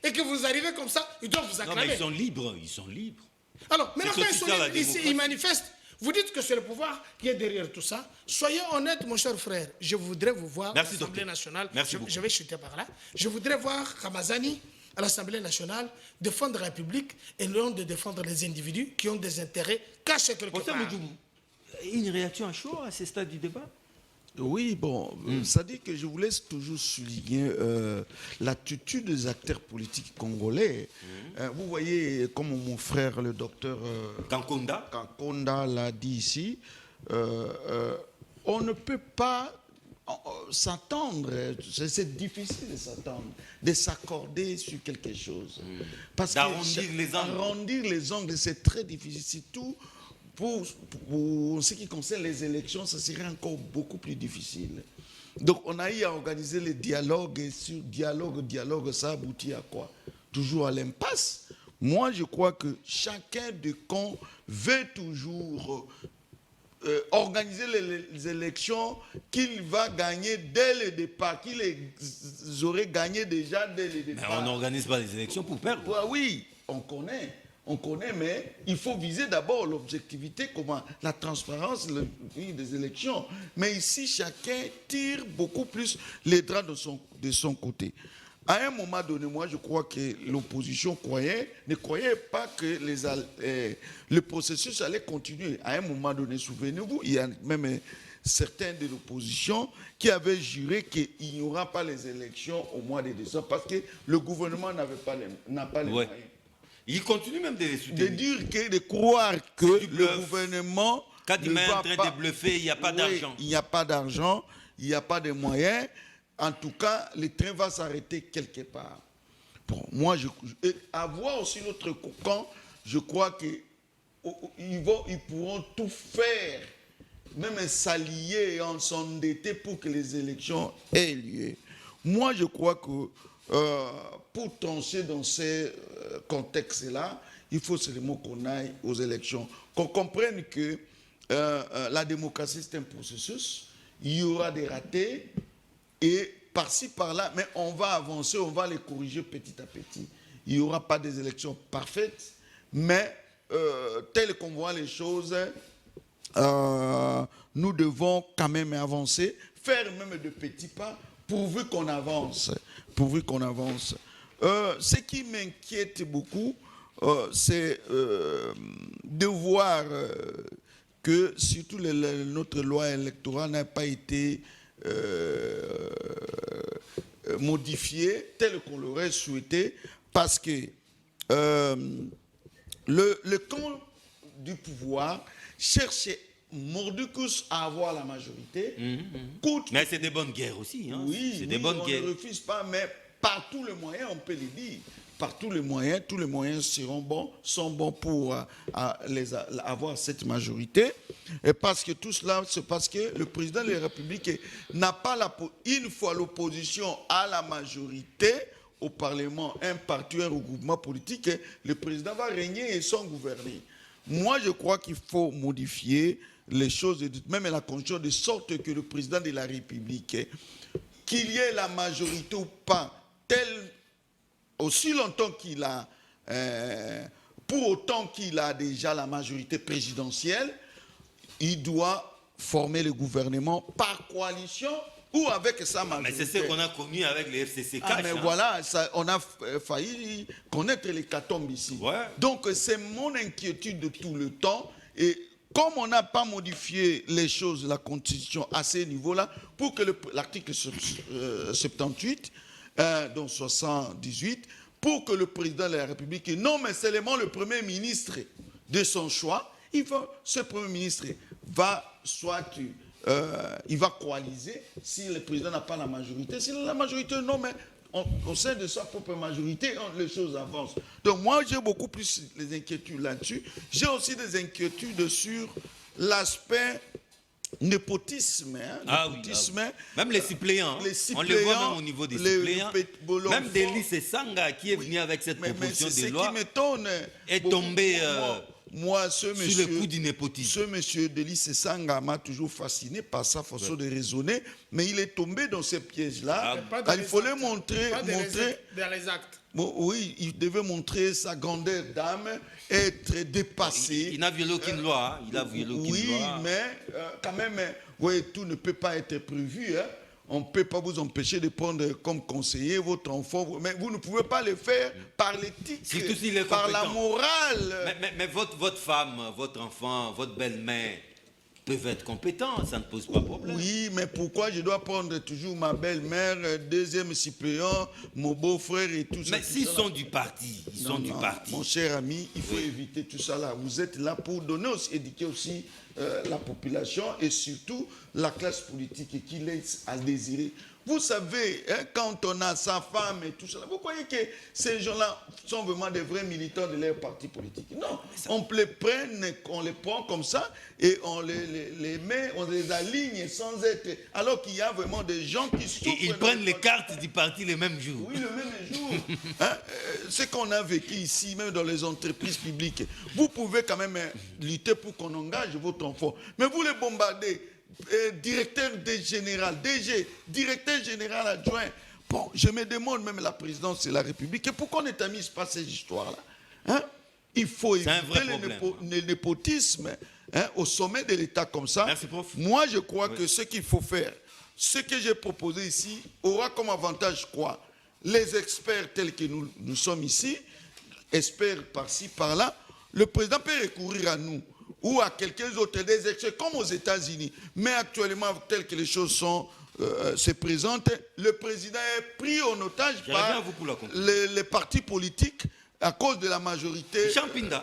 et que vous arrivez comme ça, ils doivent vous acclamer. Non, mais ils sont libres, ils sont libres. Alors, maintenant, quand ils sont libres, démocratie. ils manifestent. Vous dites que c'est le pouvoir qui est derrière tout ça. Soyez honnête, mon cher frère. Je voudrais vous voir à l'Assemblée nationale. Merci Je vais chuter par là. Je voudrais voir Ramazani à l'Assemblée nationale défendre la République et non de défendre les individus qui ont des intérêts cachés quelque part. Une réaction à chaud à ce stade du débat? Oui, bon, ça dit que je vous laisse toujours souligner l'attitude des acteurs politiques congolais. Vous voyez, comme mon frère, le docteur Kankonda l'a dit ici, on ne peut pas s'attendre, c'est difficile de s'attendre, de s'accorder sur quelque chose. Parce d'arrondir les angles. Arrondir les angles, c'est très difficile, surtout pour ce qui concerne les élections, ça serait encore beaucoup plus difficile. Donc on a eu à organiser les dialogues, et sur dialogue, ça aboutit à quoi? Toujours à l'impasse. Moi, je crois que chacun des camps veut toujours organiser les élections qu'il va gagner dès le départ, qu'il les aurait gagné déjà dès le départ. Mais on n'organise pas les élections pour perdre. Oui, on connaît, mais il faut viser d'abord l'objectivité, comment la transparence des élections. Mais ici, chacun tire beaucoup plus les draps de son côté. À un moment donné, moi, je crois que l'opposition ne croyait pas que le processus allait continuer. À un moment donné, souvenez-vous, il y a même certains de l'opposition qui avaient juré qu'il n'y aura pas les élections au mois de décembre parce que le gouvernement n'a pas les moyens. Il continue même de les soutenir. De croire que le gouvernement... Quand il est en train de bluffer, il n'y a pas d'argent. Il n'y a pas d'argent, il n'y a pas de moyens. En tout cas, le train va s'arrêter quelque part. Bon, moi, avoir aussi notre camp, je crois qu'ils pourront tout faire, même s'allier et s'endetter pour que les élections aient lieu. Moi, je crois que pour trancher dans ces contextes-là, il faut seulement qu'on aille aux élections, qu'on comprenne que la démocratie, c'est un processus, il y aura des ratés, et par-ci, par-là, mais on va avancer, on va les corriger petit à petit. Il n'y aura pas des élections parfaites, mais tel qu'on voit les choses, nous devons quand même avancer, faire même de petits pas, pourvu qu'on avance. Ce qui m'inquiète beaucoup, c'est de voir que surtout notre loi électorale n'a pas été modifiée telle qu'on l'aurait souhaité, parce que le camp du pouvoir cherchait mordicus à avoir la majorité. Mais c'est des bonnes guerres aussi. Hein. Oui, c'est des bonnes guerres. On ne refuse pas, mais par tous les moyens, on peut le dire. Par tous les moyens sont bons pour avoir cette majorité. Et parce que tout cela, c'est parce que le président de la République n'a pas une fois l'opposition à la majorité au Parlement, un parti, un regroupement politique, le président va régner et sans gouverner. Moi, je crois qu'il faut modifier les choses, même la Constitution, de sorte que le président de la République, qu'il y ait la majorité ou pas, aussi longtemps qu'il a, pour autant qu'il a déjà la majorité présidentielle, il doit former le gouvernement par coalition ou avec sa majorité. Mais c'est ce qu'on a connu avec les FCC cash. Mais voilà, on a failli connaître les catombes ici. Ouais. Donc c'est mon inquiétude de tout le temps. Et comme on n'a pas modifié les choses, la Constitution à ce niveau-là, pour que l'article 78, donc 78, pour que le président de la République nomme seulement le Premier ministre de son choix, ce Premier ministre va il va coaliser si le président n'a pas la majorité. Si la majorité, non, mais au sein de sa propre majorité, les choses avancent. Donc moi, j'ai beaucoup plus les inquiétudes là-dessus. J'ai aussi des inquiétudes sur l'aspect népotisme. Népotisme. Oui. Même les suppléants. On les voit même au niveau des suppléants. Même Délice Sanga, qui est venu avec cette proposition de loi, qui m'étonne, est tombé moi, sur le coup du népotisme. Ce monsieur Délice Sanga m'a toujours fasciné par sa façon de raisonner, mais il est tombé dans ces pièges-là. Il fallait montrer... dans les actes. Bon, oui, il devait montrer sa grandeur d'âme, être dépassé. Il n'a violé aucune loi. Il a violé aucune loi. Oui, mais quand même, tout ne peut pas être prévu. Hein. On ne peut pas vous empêcher de prendre comme conseiller votre enfant, mais vous ne pouvez pas le faire par l'éthique, par la morale. Mais votre femme, votre enfant, votre belle-mère peuvent être compétents, ça ne pose pas de problème. Oui, mais pourquoi je dois prendre toujours ma belle-mère, deuxième suppléant, mon beau-frère et tout ça? Mais s'ils sont du parti, du parti. Mon cher ami, il faut éviter tout ça là. Vous êtes là pour donner aussi, éduquer aussi la population et surtout la classe politique qui laisse à désirer. Vous savez, hein, quand on a sa femme et tout cela, vous croyez que ces gens-là sont vraiment des vrais militants de leur parti politique? Non, on les prend comme ça et on les met, on les aligne sans être... Alors qu'il y a vraiment des gens qui souffrent. Et ils prennent les cartes du parti le même jour. Oui, le même jour. Hein, ce qu'on a vécu ici, même dans les entreprises publiques, vous pouvez quand même lutter pour qu'on engage votre enfant. Mais vous les bombardez. Directeur général, DG, directeur général adjoint. Bon, je me demande même la présidence de la République. Et pourquoi on n'étamise pas ces histoires-là, hein? Il faut éviter le népotisme, hein, au sommet de l'État comme ça. Merci, prof. Moi, je crois que ce qu'il faut faire, ce que j'ai proposé ici, aura comme avantage quoi? Les experts tels que nous sommes ici, experts par-ci, par-là, le président peut recourir à nous ou à quelqu'un d'autre, des experts, comme aux États-Unis. Mais actuellement, telles que les choses se présentent, le président est pris en otage par les partis politiques à cause de la majorité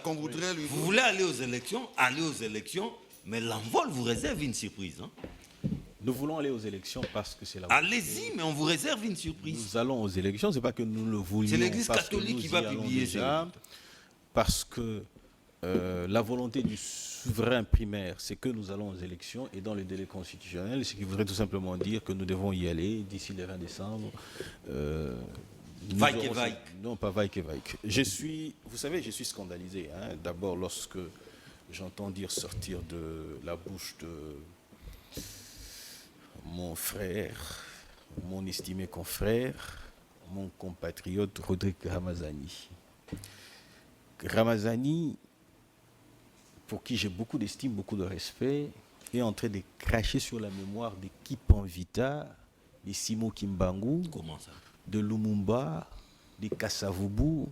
qu'on voudrait lui donner. Vous voulez aller aux élections, mais l'envol vous réserve une surprise. Hein? Nous voulons aller aux élections parce que c'est la... Allez-y, mais on vous réserve une surprise. Nous allons aux élections, c'est pas que nous le voulions. C'est l'Église catholique qui va publier ça. Parce que la volonté du souverain primaire, c'est que nous allons aux élections et dans le délai constitutionnel, ce qui voudrait tout simplement dire que nous devons y aller d'ici le 20 décembre. Vaille que vaille. Non, pas vaille que vaille. Vous savez, je suis scandalisé. Hein, d'abord, lorsque j'entends dire sortir de la bouche de mon frère, mon estimé confrère, mon compatriote Rodrigue Ramazani. Ramazani, pour qui j'ai beaucoup d'estime, beaucoup de respect, est en train de cracher sur la mémoire de Kipan Vita, de Simo Kimbangu, de Lumumba, de Kassavubu,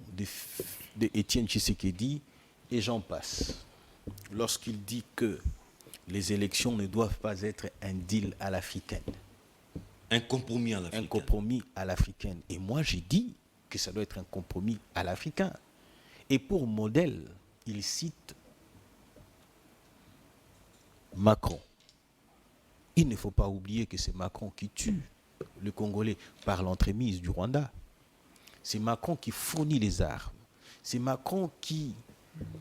de Étienne Tshisekedi, et j'en passe. Lorsqu'il dit que les élections ne doivent pas être un deal à l'africaine. Un compromis à l'africaine. Un compromis à l'africaine. Et moi, j'ai dit que ça doit être un compromis à l'africain. Et pour modèle, il cite Macron. Il ne faut pas oublier que c'est Macron qui tue le Congolais par l'entremise du Rwanda. C'est Macron qui fournit les armes. C'est Macron qui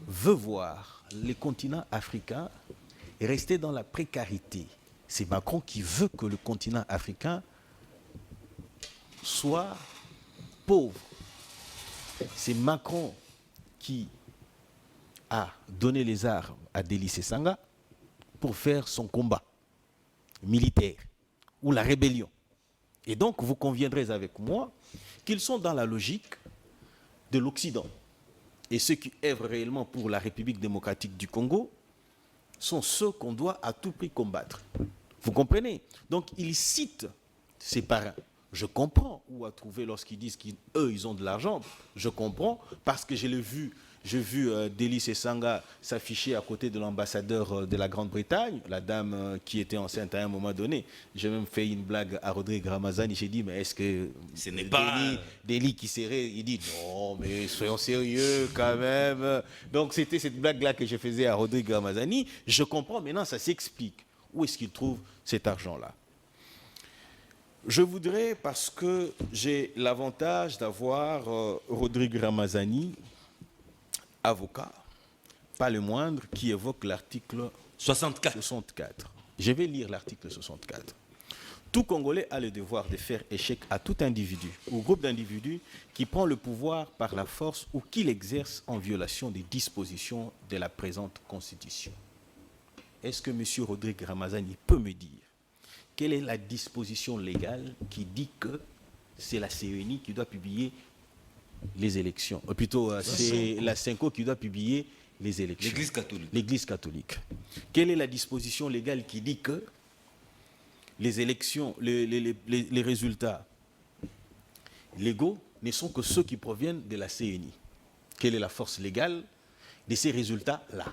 veut voir les continents africains rester dans la précarité. C'est Macron qui veut que le continent africain soit pauvre. C'est Macron qui a donné les armes à Délice Sanga pour faire son combat militaire ou la rébellion. Et donc, vous conviendrez avec moi qu'ils sont dans la logique de l'Occident. Et ceux qui œuvrent réellement pour la République démocratique du Congo sont ceux qu'on doit à tout prix combattre. Vous comprenez? Donc, ils citent ses parrains. Je comprends où à trouver lorsqu'ils disent qu'eux, ils ont de l'argent. Je comprends parce que j'ai vu Délice Sanga s'afficher à côté de l'ambassadeur de la Grande-Bretagne, la dame qui était enceinte à un moment donné. J'ai même fait une blague à Rodrigue Ramazani. J'ai dit, mais est-ce que ce n'est pas Délice qui serait... Il dit, non, mais soyons sérieux quand même. Donc c'était cette blague-là que je faisais à Rodrigue Ramazani. Je comprends, maintenant ça s'explique. Où est-ce qu'il trouve cet argent-là? Je voudrais, parce que j'ai l'avantage d'avoir Rodrigue Ramazani, avocat, pas le moindre, qui évoque l'article 64. Je vais lire l'article 64. Tout Congolais a le devoir de faire échec à tout individu ou groupe d'individus qui prend le pouvoir par la force ou qui l'exerce en violation des dispositions de la présente Constitution. Est-ce que M. Rodrigue Ramazani peut me dire quelle est la disposition légale qui dit que c'est la CENI qui doit publier les élections? Ou plutôt, c'est la CENCO qui doit publier les élections. L'Église catholique. L'Église catholique. Quelle est la disposition légale qui dit que les élections, les résultats légaux ne sont que ceux qui proviennent de la CENI? Quelle est la force légale de ces résultats-là?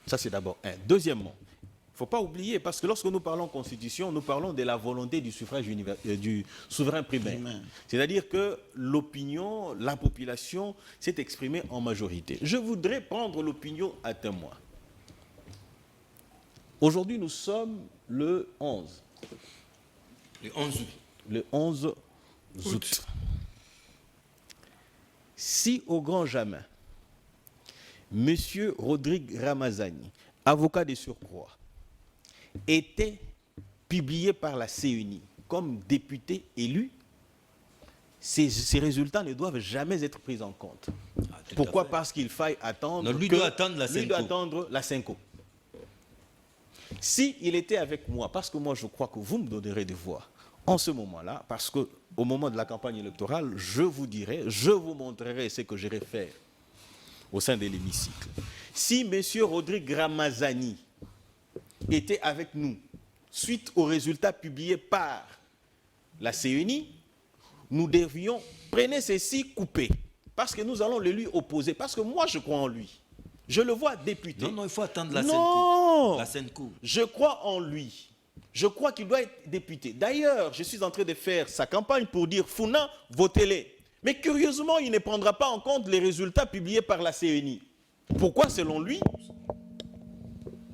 Ça, c'est d'abord un. Deuxièmement, il ne faut pas oublier, parce que lorsque nous parlons constitution, nous parlons de la volonté du suffrage du souverain primaire. C'est-à-dire que l'opinion, la population s'est exprimée en majorité. Je voudrais prendre l'opinion à témoin. Aujourd'hui, nous sommes le 11. Le 11 août. le 11 août. Si au grand jamais, M. Rodrigue Ramazani, avocat de surcroît, était publié par la CENI comme député élu, ces résultats ne doivent jamais être pris en compte. Pourquoi? Parce qu'il faille attendre. Non, lui doit attendre la lui Senco. doit attendre la Senco. S'il était avec moi, parce que moi je crois que vous me donnerez des voix en ce moment-là, parce qu'au moment de la campagne électorale, je vous dirai, je vous montrerai ce que j'irai faire au sein de l'hémicycle. Si M. Rodrigue Ramazani était avec nous suite aux résultats publiés par la CENI, nous devions prendre ceci coupé, parce que nous allons le lui opposer, parce que moi je crois en lui. Je le vois député. Non, il faut attendre la Non, La Senco. je crois en lui. Je crois qu'il doit être député. D'ailleurs, je suis en train de faire sa campagne pour dire Founa, votez-les. Mais curieusement, il ne prendra pas en compte les résultats publiés par la CENI. Pourquoi, selon lui,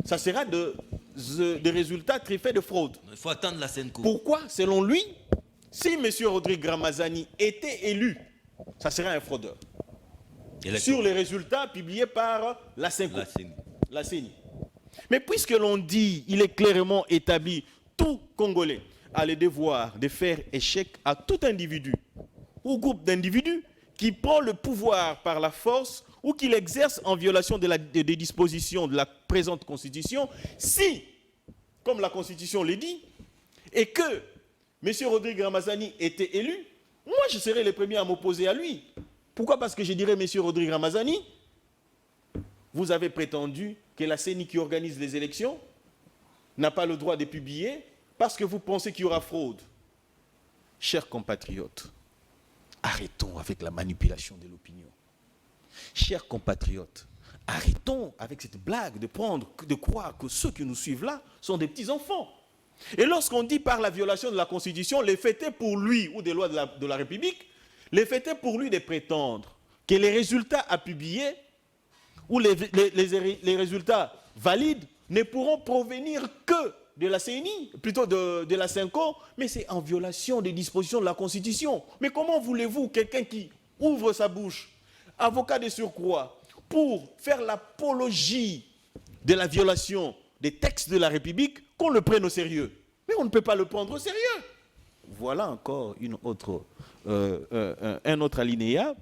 ça sera des résultats truffés de fraude? Il faut attendre la Senco. Pourquoi, selon lui, si M. Rodrigue Ramazani était élu, ça serait un fraudeur? Sur les résultats publiés par la Senco, la CENI. Mais puisque l'on dit, il est clairement établi, tout Congolais a le devoir de faire échec à tout individu ou groupe d'individus qui prend le pouvoir par la force ou qui l'exerce en violation des dispositions de la présente Constitution, si, comme la Constitution le dit, et que M. Rodrigue Ramazani était élu, moi je serais le premier à m'opposer à lui. Pourquoi? Parce que je dirais, M. Rodrigue Ramazani, vous avez prétendu que la CENI qui organise les élections n'a pas le droit de publier parce que vous pensez qu'il y aura fraude. Chers compatriotes, arrêtons avec la manipulation de l'opinion. Chers compatriotes, arrêtons avec cette blague de croire que ceux qui nous suivent là sont des petits-enfants. Et lorsqu'on dit par la violation de la Constitution, les fait est pour lui ou des lois de la République, les fait est pour lui de prétendre que les résultats à publier ou les résultats valides ne pourront provenir que de la CENI, plutôt de la Senco, mais c'est en violation des dispositions de la Constitution. Mais comment voulez-vous, quelqu'un qui ouvre sa bouche, avocat de surcroît, pour faire l'apologie de la violation des textes de la République, qu'on le prenne au sérieux? Mais on ne peut pas le prendre au sérieux. Voilà encore un autre alinéa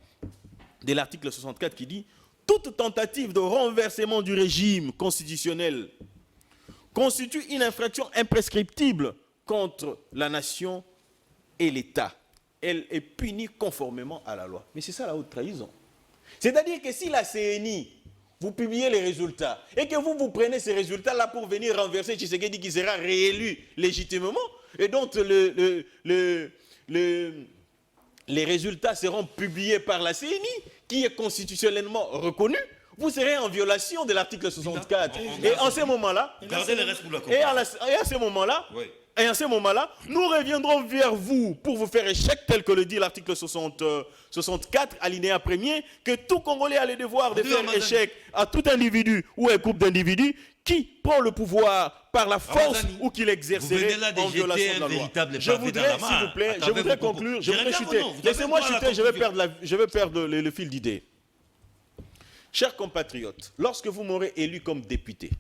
de l'article 64 qui dit « Toute tentative de renversement du régime constitutionnel constitue une infraction imprescriptible contre la nation et l'État. Elle est punie conformément à la loi. » Mais c'est ça la haute trahison. C'est-à-dire que si la CENI, vous publiez les résultats, et que vous prenez ces résultats-là pour venir renverser Tshisekedi qui sera réélu légitimement, et donc les résultats seront publiés par la CENI, qui est constitutionnellement reconnue, vous serez en violation de l'article 64. Et en ce moment-là, Gardez le reste pour la et à ce moment-là, oui. Et à ce moment-là, nous reviendrons vers vous pour vous faire échec, tel que le dit l'article 64, alinéa 1er, que tout Congolais a le devoir de faire échec à tout individu ou un groupe d'individus qui prend le pouvoir par la force ou qui l'exercerait en violation de la loi. Je voudrais, s'il vous plaît, je voudrais conclure, je voudrais chuter. Laissez-moi chuter, je vais perdre le fil d'idée. Chers compatriotes, lorsque vous m'aurez élu comme député,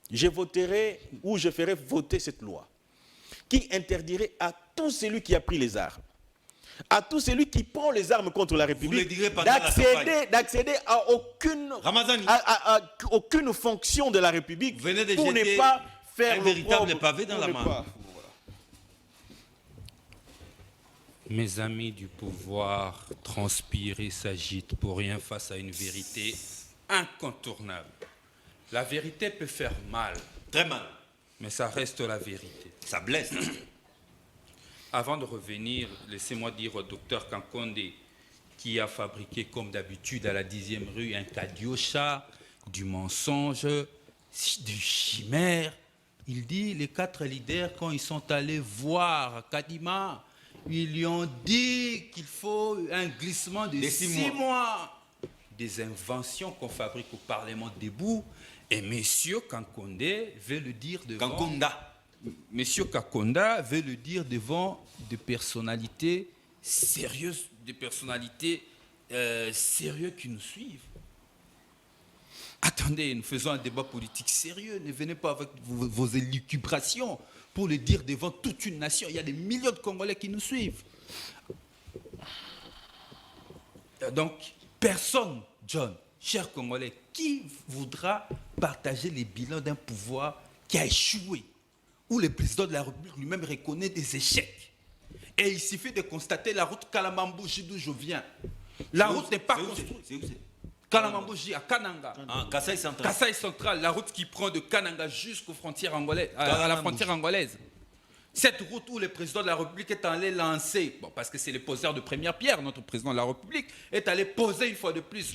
je voterai ou je ferai voter cette loi qui interdirait à tout celui qui a pris les armes, à tout celui qui prend les armes contre la République, d'accéder à aucune fonction de la République pour ne pas faire un véritable pavé dans la main. Mes amis du pouvoir transpirent et s'agitent pour rien face à une vérité incontournable. La vérité peut faire mal. Très mal. Mais ça reste la vérité. Ça blesse. Avant de revenir, laissez-moi dire au docteur Kankonde, qui a fabriqué comme d'habitude à la 10e rue un cadio-chat, du mensonge, du chimère. Il dit, les 4 leaders, quand ils sont allés voir Kadima, ils lui ont dit qu'il faut un glissement de 6 mois. Des inventions qu'on fabrique au Parlement debout. Et M. Kankonde veut le dire devant... Kankonda. Monsieur Kakonda veut le dire devant des personnalités sérieuses, des personnalités sérieuses qui nous suivent. Attendez, nous faisons un débat politique sérieux. Ne venez pas avec vos élucubrations pour le dire devant toute une nation. Il y a des millions de Congolais qui nous suivent. Donc, personne, John, cher Congolais, qui voudra partager les bilans d'un pouvoir qui a échoué, où le président de la République lui-même reconnaît des échecs. Et il suffit de constater la route Kalamambouji d'où je viens. La route n'est pas construite. Kalamambouji à Kananga. Kasaï Central. Kasaï Central, la route qui prend de Kananga jusqu'aux frontières angolaises, à la frontière angolaise. Cette route où le président de la République est allé lancer, bon, parce que c'est le poseur de première pierre, notre président de la République est allé poser une fois de plus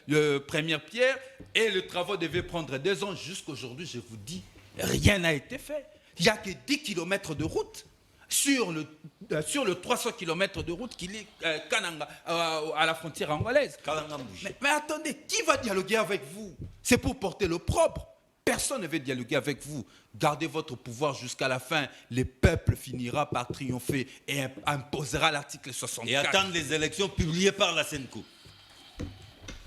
le première pierre, et le travail devait prendre 2 ans. Jusqu'aujourd'hui, je vous dis, rien n'a été fait. Il n'y a que 10 km de route sur le 300 km de route qui lie Kananga à la frontière angolaise. Mais attendez, qui va dialoguer avec vous? C'est pour porter le propre. Personne ne veut dialoguer avec vous. Gardez votre pouvoir jusqu'à la fin. Le peuple finira par triompher et imposera l'article 64. Et attendre les élections publiées par la Senko.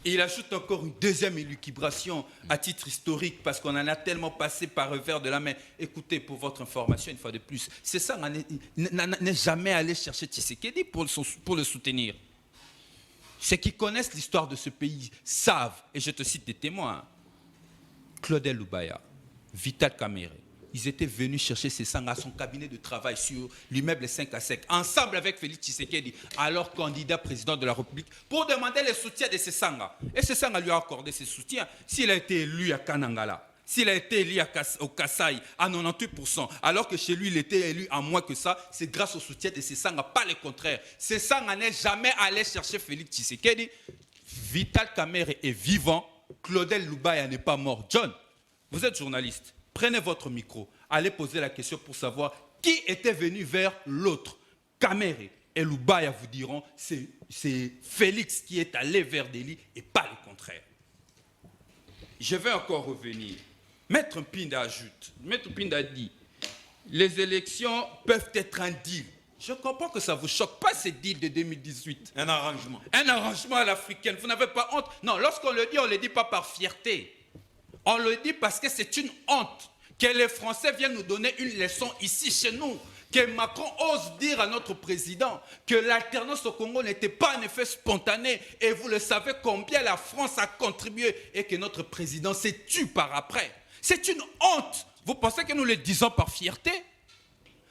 Et il ajoute encore une deuxième élucubration à titre historique, parce qu'on en a tellement passé par revers de la main. Écoutez, pour votre information, une fois de plus, c'est ça, n'est jamais allé chercher Tshisekedi pour le soutenir. Ceux qui connaissent l'histoire de ce pays savent, et je te cite des témoins, Claudel Lubaya, Vital Kamere, ils étaient venus chercher ces sangs à son cabinet de travail sur l'immeuble 5 à 5, ensemble avec Félix Tshisekedi, alors candidat président de la République, pour demander le soutien de ces sangs. Et ces sangs lui a accordé ce soutien. S'il a été élu à Kanangala, s'il a été élu au Kasaï à 98%, alors que chez lui il était élu à moins que ça, c'est grâce au soutien de ces sangs, pas le contraire. Ces sangs n'est jamais allé chercher Félix Tshisekedi. Vital Kamere est vivant, Claudel Lubaya n'est pas mort. John, vous êtes journaliste. Prenez votre micro, allez poser la question pour savoir qui était venu vers l'autre. Kamere et Lubaya vous diront c'est Félix qui est allé vers Deli et pas le contraire. Je vais encore revenir. Maître Mpinda ajoute, Maître Mpinda dit, les élections peuvent être un deal. Je comprends que ça ne vous choque pas, ces deals de 2018. Un arrangement. Un arrangement à l'africaine. Vous n'avez pas honte. Non, lorsqu'on le dit, on ne le dit pas par fierté. On le dit parce que c'est une honte que les Français viennent nous donner une leçon ici chez nous. Que Macron ose dire à notre président que l'alternance au Congo n'était pas un effet spontané. Et vous le savez combien la France a contribué et que notre président s'est tué par après. C'est une honte. Vous pensez que nous le disons par fierté?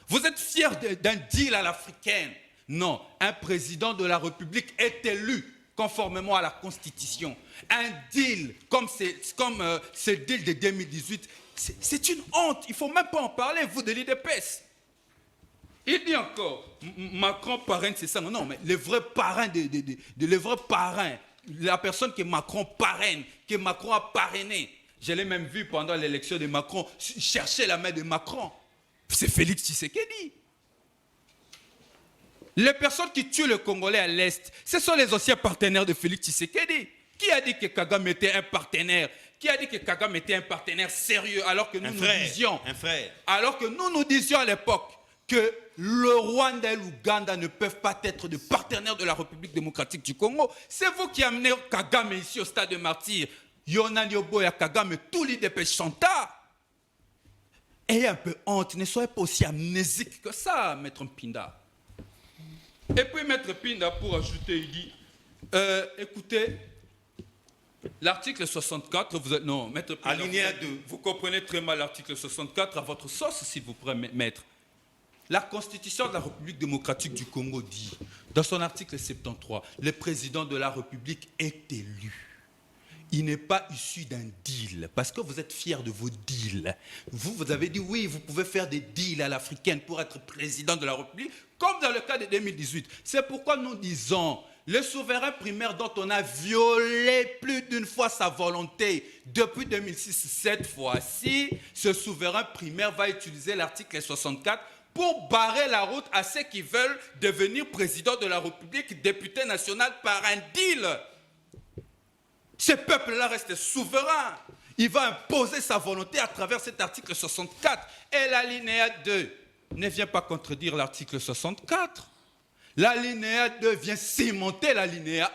Vous êtes fiers d'un deal à l'africaine? Non, un président de la République est élu conformément à la Constitution. Un deal comme ce deal de 2018, c'est une honte. Il ne faut même pas en parler, vous, de l'IDPS. Il dit encore, Macron parraine, c'est ça. Non, mais le vrai parrain, le vrai parrain, la personne que Macron parraine, que Macron a parrainé, je l'ai même vu pendant l'élection de Macron, chercher la main de Macron. C'est Félix Tshisekedi. Les personnes qui tuent le Congolais à l'Est, ce sont les anciens partenaires de Félix Tshisekedi. Qui a dit que Kagame était un partenaire? Qui a dit que Kagame était un partenaire sérieux alors que nous nous disions à l'époque que le Rwanda et l'Ouganda ne peuvent pas être des partenaires de la République démocratique du Congo? C'est vous qui amenez Kagame ici au stade de martyr. Yona Nyoboya Kagame, tout l'IDPS chanta. Ayez un peu honte, ne soyez pas aussi amnésique que ça, Maître Mpinda. Et puis Maître Mpinda, pour ajouter, il dit, écoutez, l'article 64, vous êtes, non, Maître Mpinda, alinéa 2. Vous comprenez très mal l'article 64 à votre sauce, s'il vous plaît, Maître. La Constitution de la République démocratique du Congo dit, dans son article 73, le président de la République est élu. Il n'est pas issu d'un deal, parce que vous êtes fiers de vos deals. Vous avez dit, oui, vous pouvez faire des deals à l'africaine pour être président de la République, comme dans le cas de 2018. C'est pourquoi nous disons, le souverain primaire dont on a violé plus d'une fois sa volonté depuis 2006, cette fois-ci, ce souverain primaire va utiliser l'article 64 pour barrer la route à ceux qui veulent devenir président de la République, député national par un deal. Ce peuple-là reste souverain. Il va imposer sa volonté à travers cet article 64. Et l'alinéa 2 ne vient pas contredire l'article 64. L'alinéa 2 vient cimenter l'alinéa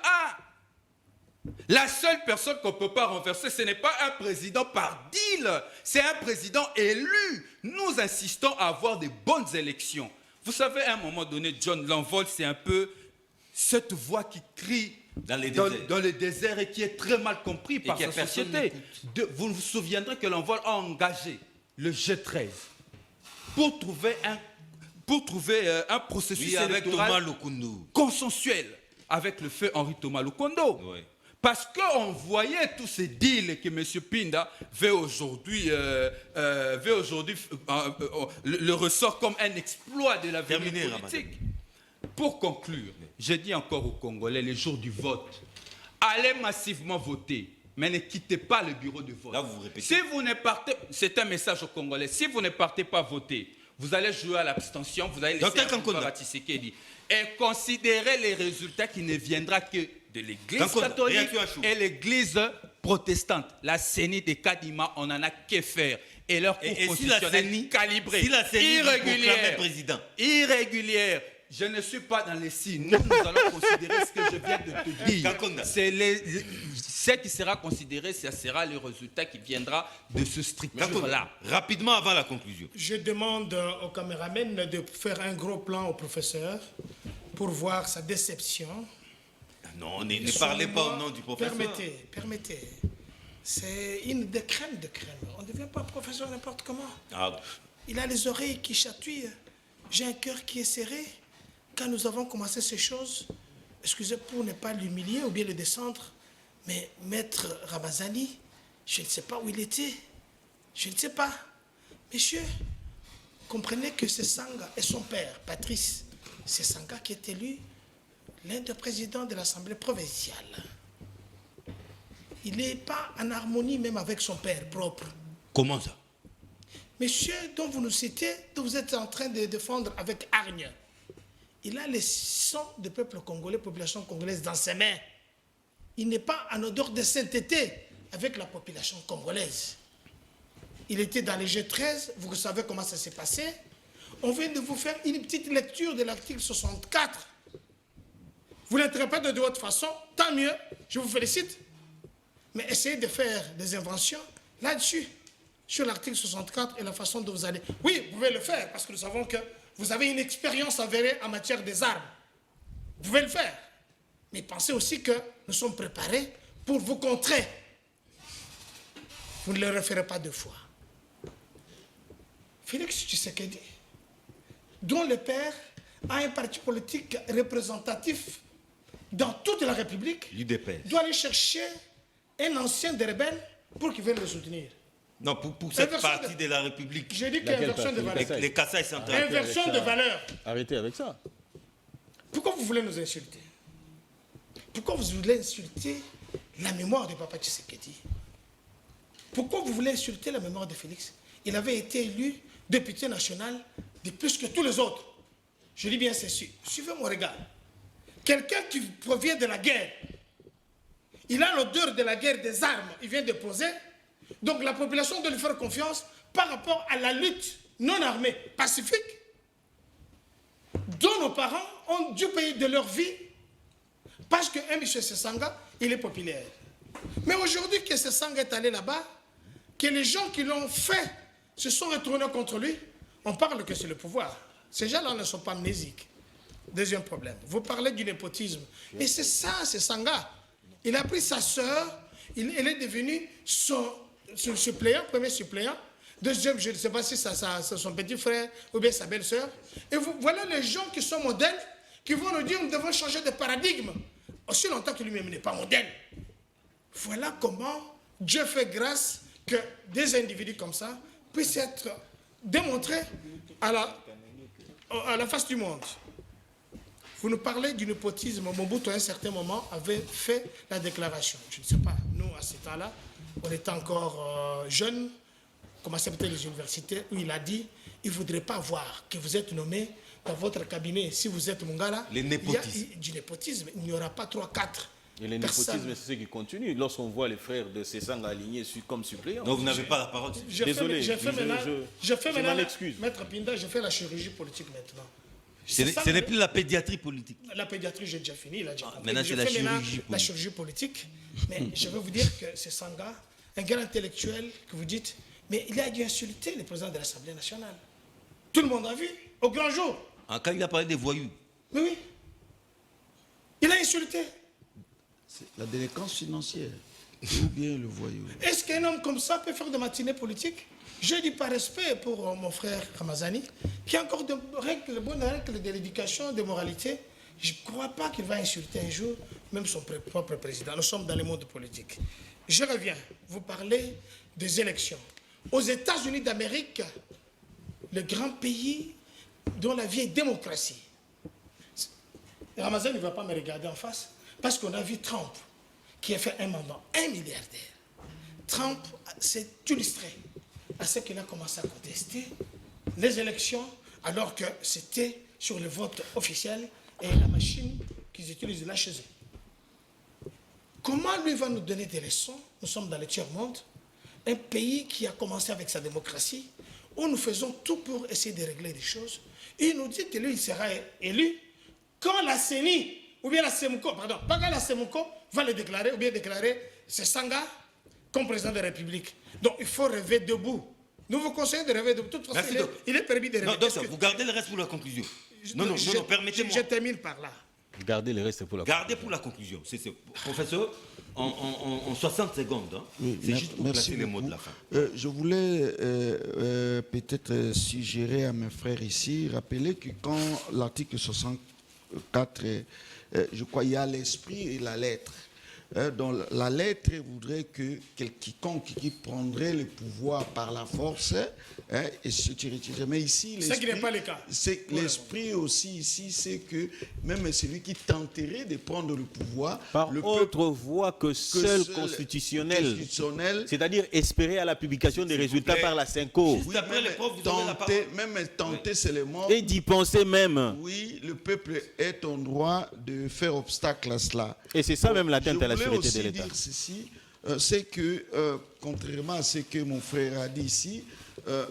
1. La seule personne qu'on ne peut pas renverser, ce n'est pas un président par deal, c'est un président élu. Nous insistons à avoir des bonnes élections. Vous savez, à un moment donné, John, l'envol, c'est un peu cette voix qui crie dans le désert et qui est très mal compris par sa société. Vous vous souviendrez que l'envol a engagé le G13 pour trouver un processus électoral consensuel avec le feu Henri Thomas Lukondo. Oui. Parce qu'on voyait tous ces deals que M. Pinda veut aujourd'hui le ressort comme un exploit de la vérité politique. Pour conclure, je dis encore aux Congolais, les jours du vote, allez massivement voter, mais ne quittez pas le bureau de vote. Là, vous répétez. Si vous ne partez, c'est un message aux Congolais, si vous ne partez pas voter, vous allez jouer à l'abstention, vous allez laisser à Tshisekedi. Et considérez les résultats qui ne viendront que de l'église catholique et l'église protestante. La CENI de Kadima, on n'en a que faire. Et leur cour constitutionnelle calibrée, irrégulière. Je ne suis pas dans les signes. Nous allons considérer ce que je viens de te dire. Ce qui sera considéré, ce sera le résultat qui viendra de ce structure-là. Rapidement avant la conclusion. Je demande au caméraman de faire un gros plan au professeur pour voir sa déception. Non, ne parlez pas au nom du professeur. Permettez. C'est une des crèmes de crème. On ne devient pas professeur n'importe comment. Il a les oreilles qui chatouillent. J'ai un cœur qui est serré. Quand nous avons commencé ces choses, excusez pour ne pas l'humilier ou bien le descendre, mais Maître Ramazani, je ne sais pas où il était. Je ne sais pas. Messieurs, comprenez que c'est Sanga et son père, Patrice, c'est Sanga qui est élu l'un des présidents de l'Assemblée provinciale. Il n'est pas en harmonie même avec son père propre. Comment ça? Monsieur dont vous nous citez, dont vous êtes en train de défendre avec hargne, il a les sang du peuple congolais, population congolaise dans ses mains. Il n'est pas en odeur de sainteté avec la population congolaise. Il était dans les G13, vous savez comment ça s'est passé. On vient de vous faire une petite lecture de l'article 64. Vous l'interprétez de votre façon, tant mieux, je vous félicite. Mais essayez de faire des inventions là-dessus, sur l'article 64 et la façon dont vous allez... Oui, vous pouvez le faire, parce que nous savons que vous avez une expérience avérée en matière des armes. Vous pouvez le faire. Mais pensez aussi que nous sommes préparés pour vous contrer. Vous ne le referez pas deux fois. Félix Tshisekedi, dont le père a un parti politique représentatif dans toute la République, doit aller chercher un ancien des rebelles pour qu'il vienne le soutenir. Non, pour cette partie de la République. J'ai dit qu'il y a inversion de valeur. Les Kassai sont en train de inversion de valeur. Arrêtez avec ça. Pourquoi vous voulez nous insulter? Pourquoi vous voulez insulter la mémoire de Papa Tshisekedi? Pourquoi vous voulez insulter la mémoire de Félix? Il avait été élu député national de plus que tous les autres. Je dis bien ceci. Suivez mon regard. Quelqu'un qui provient de la guerre, il a l'odeur de la guerre des armes, il vient de poser. Donc la population doit lui faire confiance par rapport à la lutte non armée, pacifique, dont nos parents ont dû payer de leur vie parce qu'un M. Sesanga, il est populaire. Mais aujourd'hui que Sesanga est allé là-bas, que les gens qui l'ont fait se sont retournés contre lui, on parle que c'est le pouvoir. Ces gens-là ne sont pas amnésiques. Deuxième problème, vous parlez du népotisme. Mais c'est ça, c'est Sanga. Il a pris sa sœur, elle est devenue son suppléant, premier suppléant. Deuxième, je ne sais pas si c'est son petit frère ou bien sa belle-sœur. Et voilà les gens qui sont modèles, qui vont nous dire nous devons changer de paradigme. Aussi longtemps que lui-même n'est pas modèle. Voilà comment Dieu fait grâce que des individus comme ça puissent être démontrés à la face du monde. Vous nous parlez du népotisme. Mobutu, à un certain moment, avait fait la déclaration. Je ne sais pas, nous, à ce temps-là, on était encore jeunes, on commençait peut-être les universités, où il a dit, il ne voudrait pas voir que vous êtes nommé dans votre cabinet, si vous êtes mon gars là, les népotismes. Il y a du népotisme. Il n'y aura pas 3, 4 Et le népotisme, c'est ce qui continue. Lorsqu'on voit les frères de Sessanga alignés comme suppléants. Donc vous n'avez pas la parole. Désolé, Je fais je m'en excuse. Maître Pinda, je fais la chirurgie politique maintenant. Ce n'est plus la pédiatrie politique. La pédiatrie, j'ai déjà fini. Là, compris. Maintenant, c'est la chirurgie politique. La chirurgie politique. Mais je vais vous dire que c'est Sanga, un grand intellectuel, que vous dites, mais il a dû insulter le président de l'Assemblée nationale. Tout le monde a vu, au grand jour. Quand il a parlé des voyous. Mais oui. Il a insulté. C'est la délinquance financière ou bien le voyou. Est-ce qu'un homme comme ça peut faire de matinée politique? Je dis par respect pour mon frère Ramazani, qui a encore de bonnes règles de l'éducation, de moralité. Je ne crois pas qu'il va insulter un jour même son propre président. Nous sommes dans le monde politique. Je reviens. Vous parlez des élections. Aux États-Unis d'Amérique, le grand pays dont la vie est démocratie. Ramazani ne va pas me regarder en face parce qu'on a vu Trump qui a fait un mandat, un milliardaire. Trump s'est illustré à ce qu'il a commencé à contester les élections alors que c'était sur le vote officiel et la machine qu'ils utilisent là chez eux. Comment lui va nous donner des leçons? Nous sommes dans le tiers-monde, un pays qui a commencé avec sa démocratie, où nous faisons tout pour essayer de régler des choses. Et il nous dit que lui, il sera élu quand la CENI, ou bien la SEMUCO, pardon, pas quand la SEMUCO va le déclarer, ou bien déclarer Sessanga comme président de la République. Donc il faut rêver debout. Nous vous conseillons de rêver debout. De toute façon, il est permis de rêver. Non, docteur, vous gardez le reste pour la conclusion. Non, permettez-moi. Je termine par là. Gardez le reste pour la Gardez pour la conclusion. Professeur, en 60 secondes, hein, Oui, c'est juste pour placer les mots de la fin. Je voulais peut-être suggérer à mes frères ici, rappeler que quand l'article 64, je crois, il y a l'esprit et la lettre. Dans la lettre voudrait que quiconque qui prendrait le pouvoir par la force et se tirer. Mais ici, ce qui n'est pas le cas. L'esprit aussi ici, c'est que même celui qui tenterait de prendre le pouvoir, par le autre voie que seule constitutionnelle, c'est-à-dire espérer à la publication des résultats par la CENCO. Juste après les profs, vous avez la parole. Même tenter, c'est le mot. Et d'y penser même. Oui, le peuple est en droit de faire obstacle à cela. Et c'est ça même l'atteinte à la sûreté de je l'État. voulais aussi dire ceci, c'est que, contrairement à ce que mon frère a dit ici,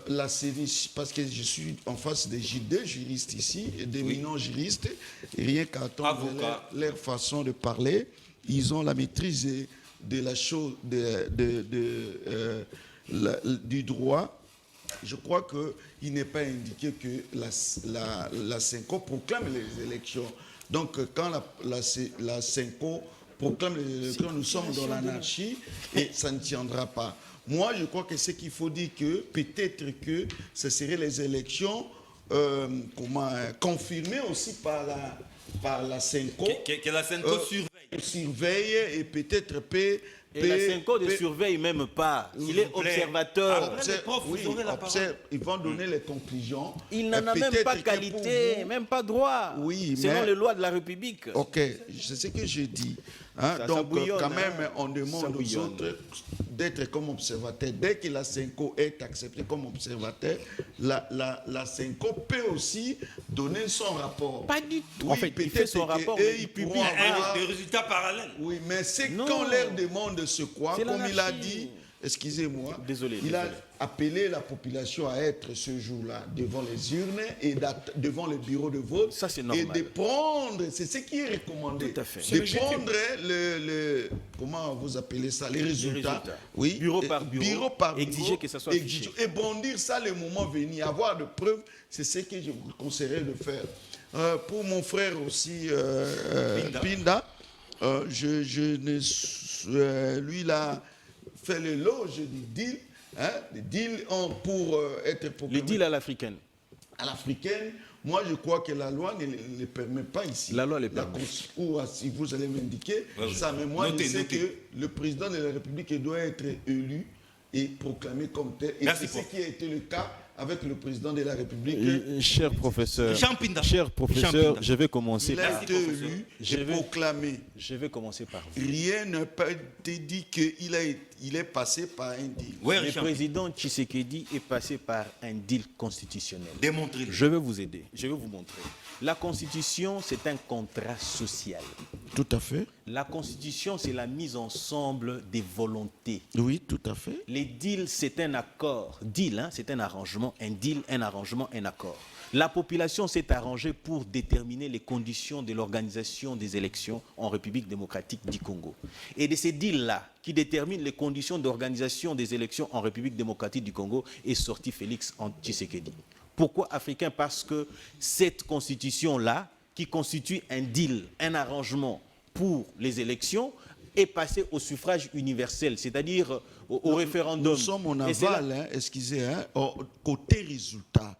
la CENI, parce que je suis en face des juristes ici, d'éminents juristes, et rien qu'à entendre leur façon de parler, ils ont la maîtrise de la chose, du droit. Je crois qu'il n'est pas indiqué que la CENCO proclame les élections. Donc, quand la CENCO proclame les élections, nous sommes dans l'anarchie et ça ne tiendra pas. Moi, je crois que ce qu'il faut dire, que peut-être que ce seraient les élections confirmées aussi par la CENCO. Que la CENCO surveille et peut-être peut... Et la CENCO ne surveille même pas. Il est observateur. Ils vont donner les conclusions. Il n'en a même pas qualité, même pas droit. Oui, selon les lois de la République. Ok, c'est ce que je dis. Donc, quand même, on demande aux autres d'être comme observateurs. Dès que la CENCO est acceptée comme observateur, la CENCO peut aussi donner son rapport. Pas du tout. Oui, en fait, il fait son rapport, mais il publie des résultats parallèles. Oui, mais c'est quand leur demande se croit, comme il a dit, excusez-moi, il a appelé la population à être ce jour-là devant les urnes et devant le bureau de vote. Ça, c'est normal. Et de prendre, c'est ce qui est recommandé. Tout à fait. De prendre comment vous appelez ça, les résultats. Oui. Bureau par bureau. Exiger que ça soit affiché. Et bondir ça le moment venu, avoir de preuves, c'est ce que je vous conseillerais de faire. Pour mon frère aussi, Pinda, lui, il a fait l'éloge du deal. Les deals pour être proclamés. Les deals à l'africaine. À l'africaine, moi je crois que la loi ne le permet pas ici. La loi le permet. Si vous allez m'indiquer ça, mais moi je sais que le président de la République doit être élu et proclamé comme tel. Et c'est ce qui a été le cas avec le président de la République. Cher professeur, je vais commencer par... Il a été élu et proclamé. Je vais commencer par vous. Rien n'a pas été dit qu'il est passé par un deal. Le président Tshisekedi est passé par un deal constitutionnel. Démontrez-le. Je vais vous aider, je vais vous montrer. La Constitution, c'est un contrat social. Tout à fait. La Constitution, c'est la mise ensemble des volontés. Oui, tout à fait. Les deals, c'est un accord. Deal, hein, c'est un arrangement. Un deal, un arrangement, un accord. La population s'est arrangée pour déterminer les conditions de l'organisation des élections en République démocratique du Congo. Et de ces deals-là, qui déterminent les conditions d'organisation des élections en République démocratique du Congo, est sorti Félix Tshisekedi. Pourquoi africain? Parce que cette constitution-là, qui constitue un deal, un arrangement pour les élections, est passée au suffrage universel, c'est-à-dire au référendum. Nous sommes en Et c'est là- aval, hein, excusez, hein, côté résultat.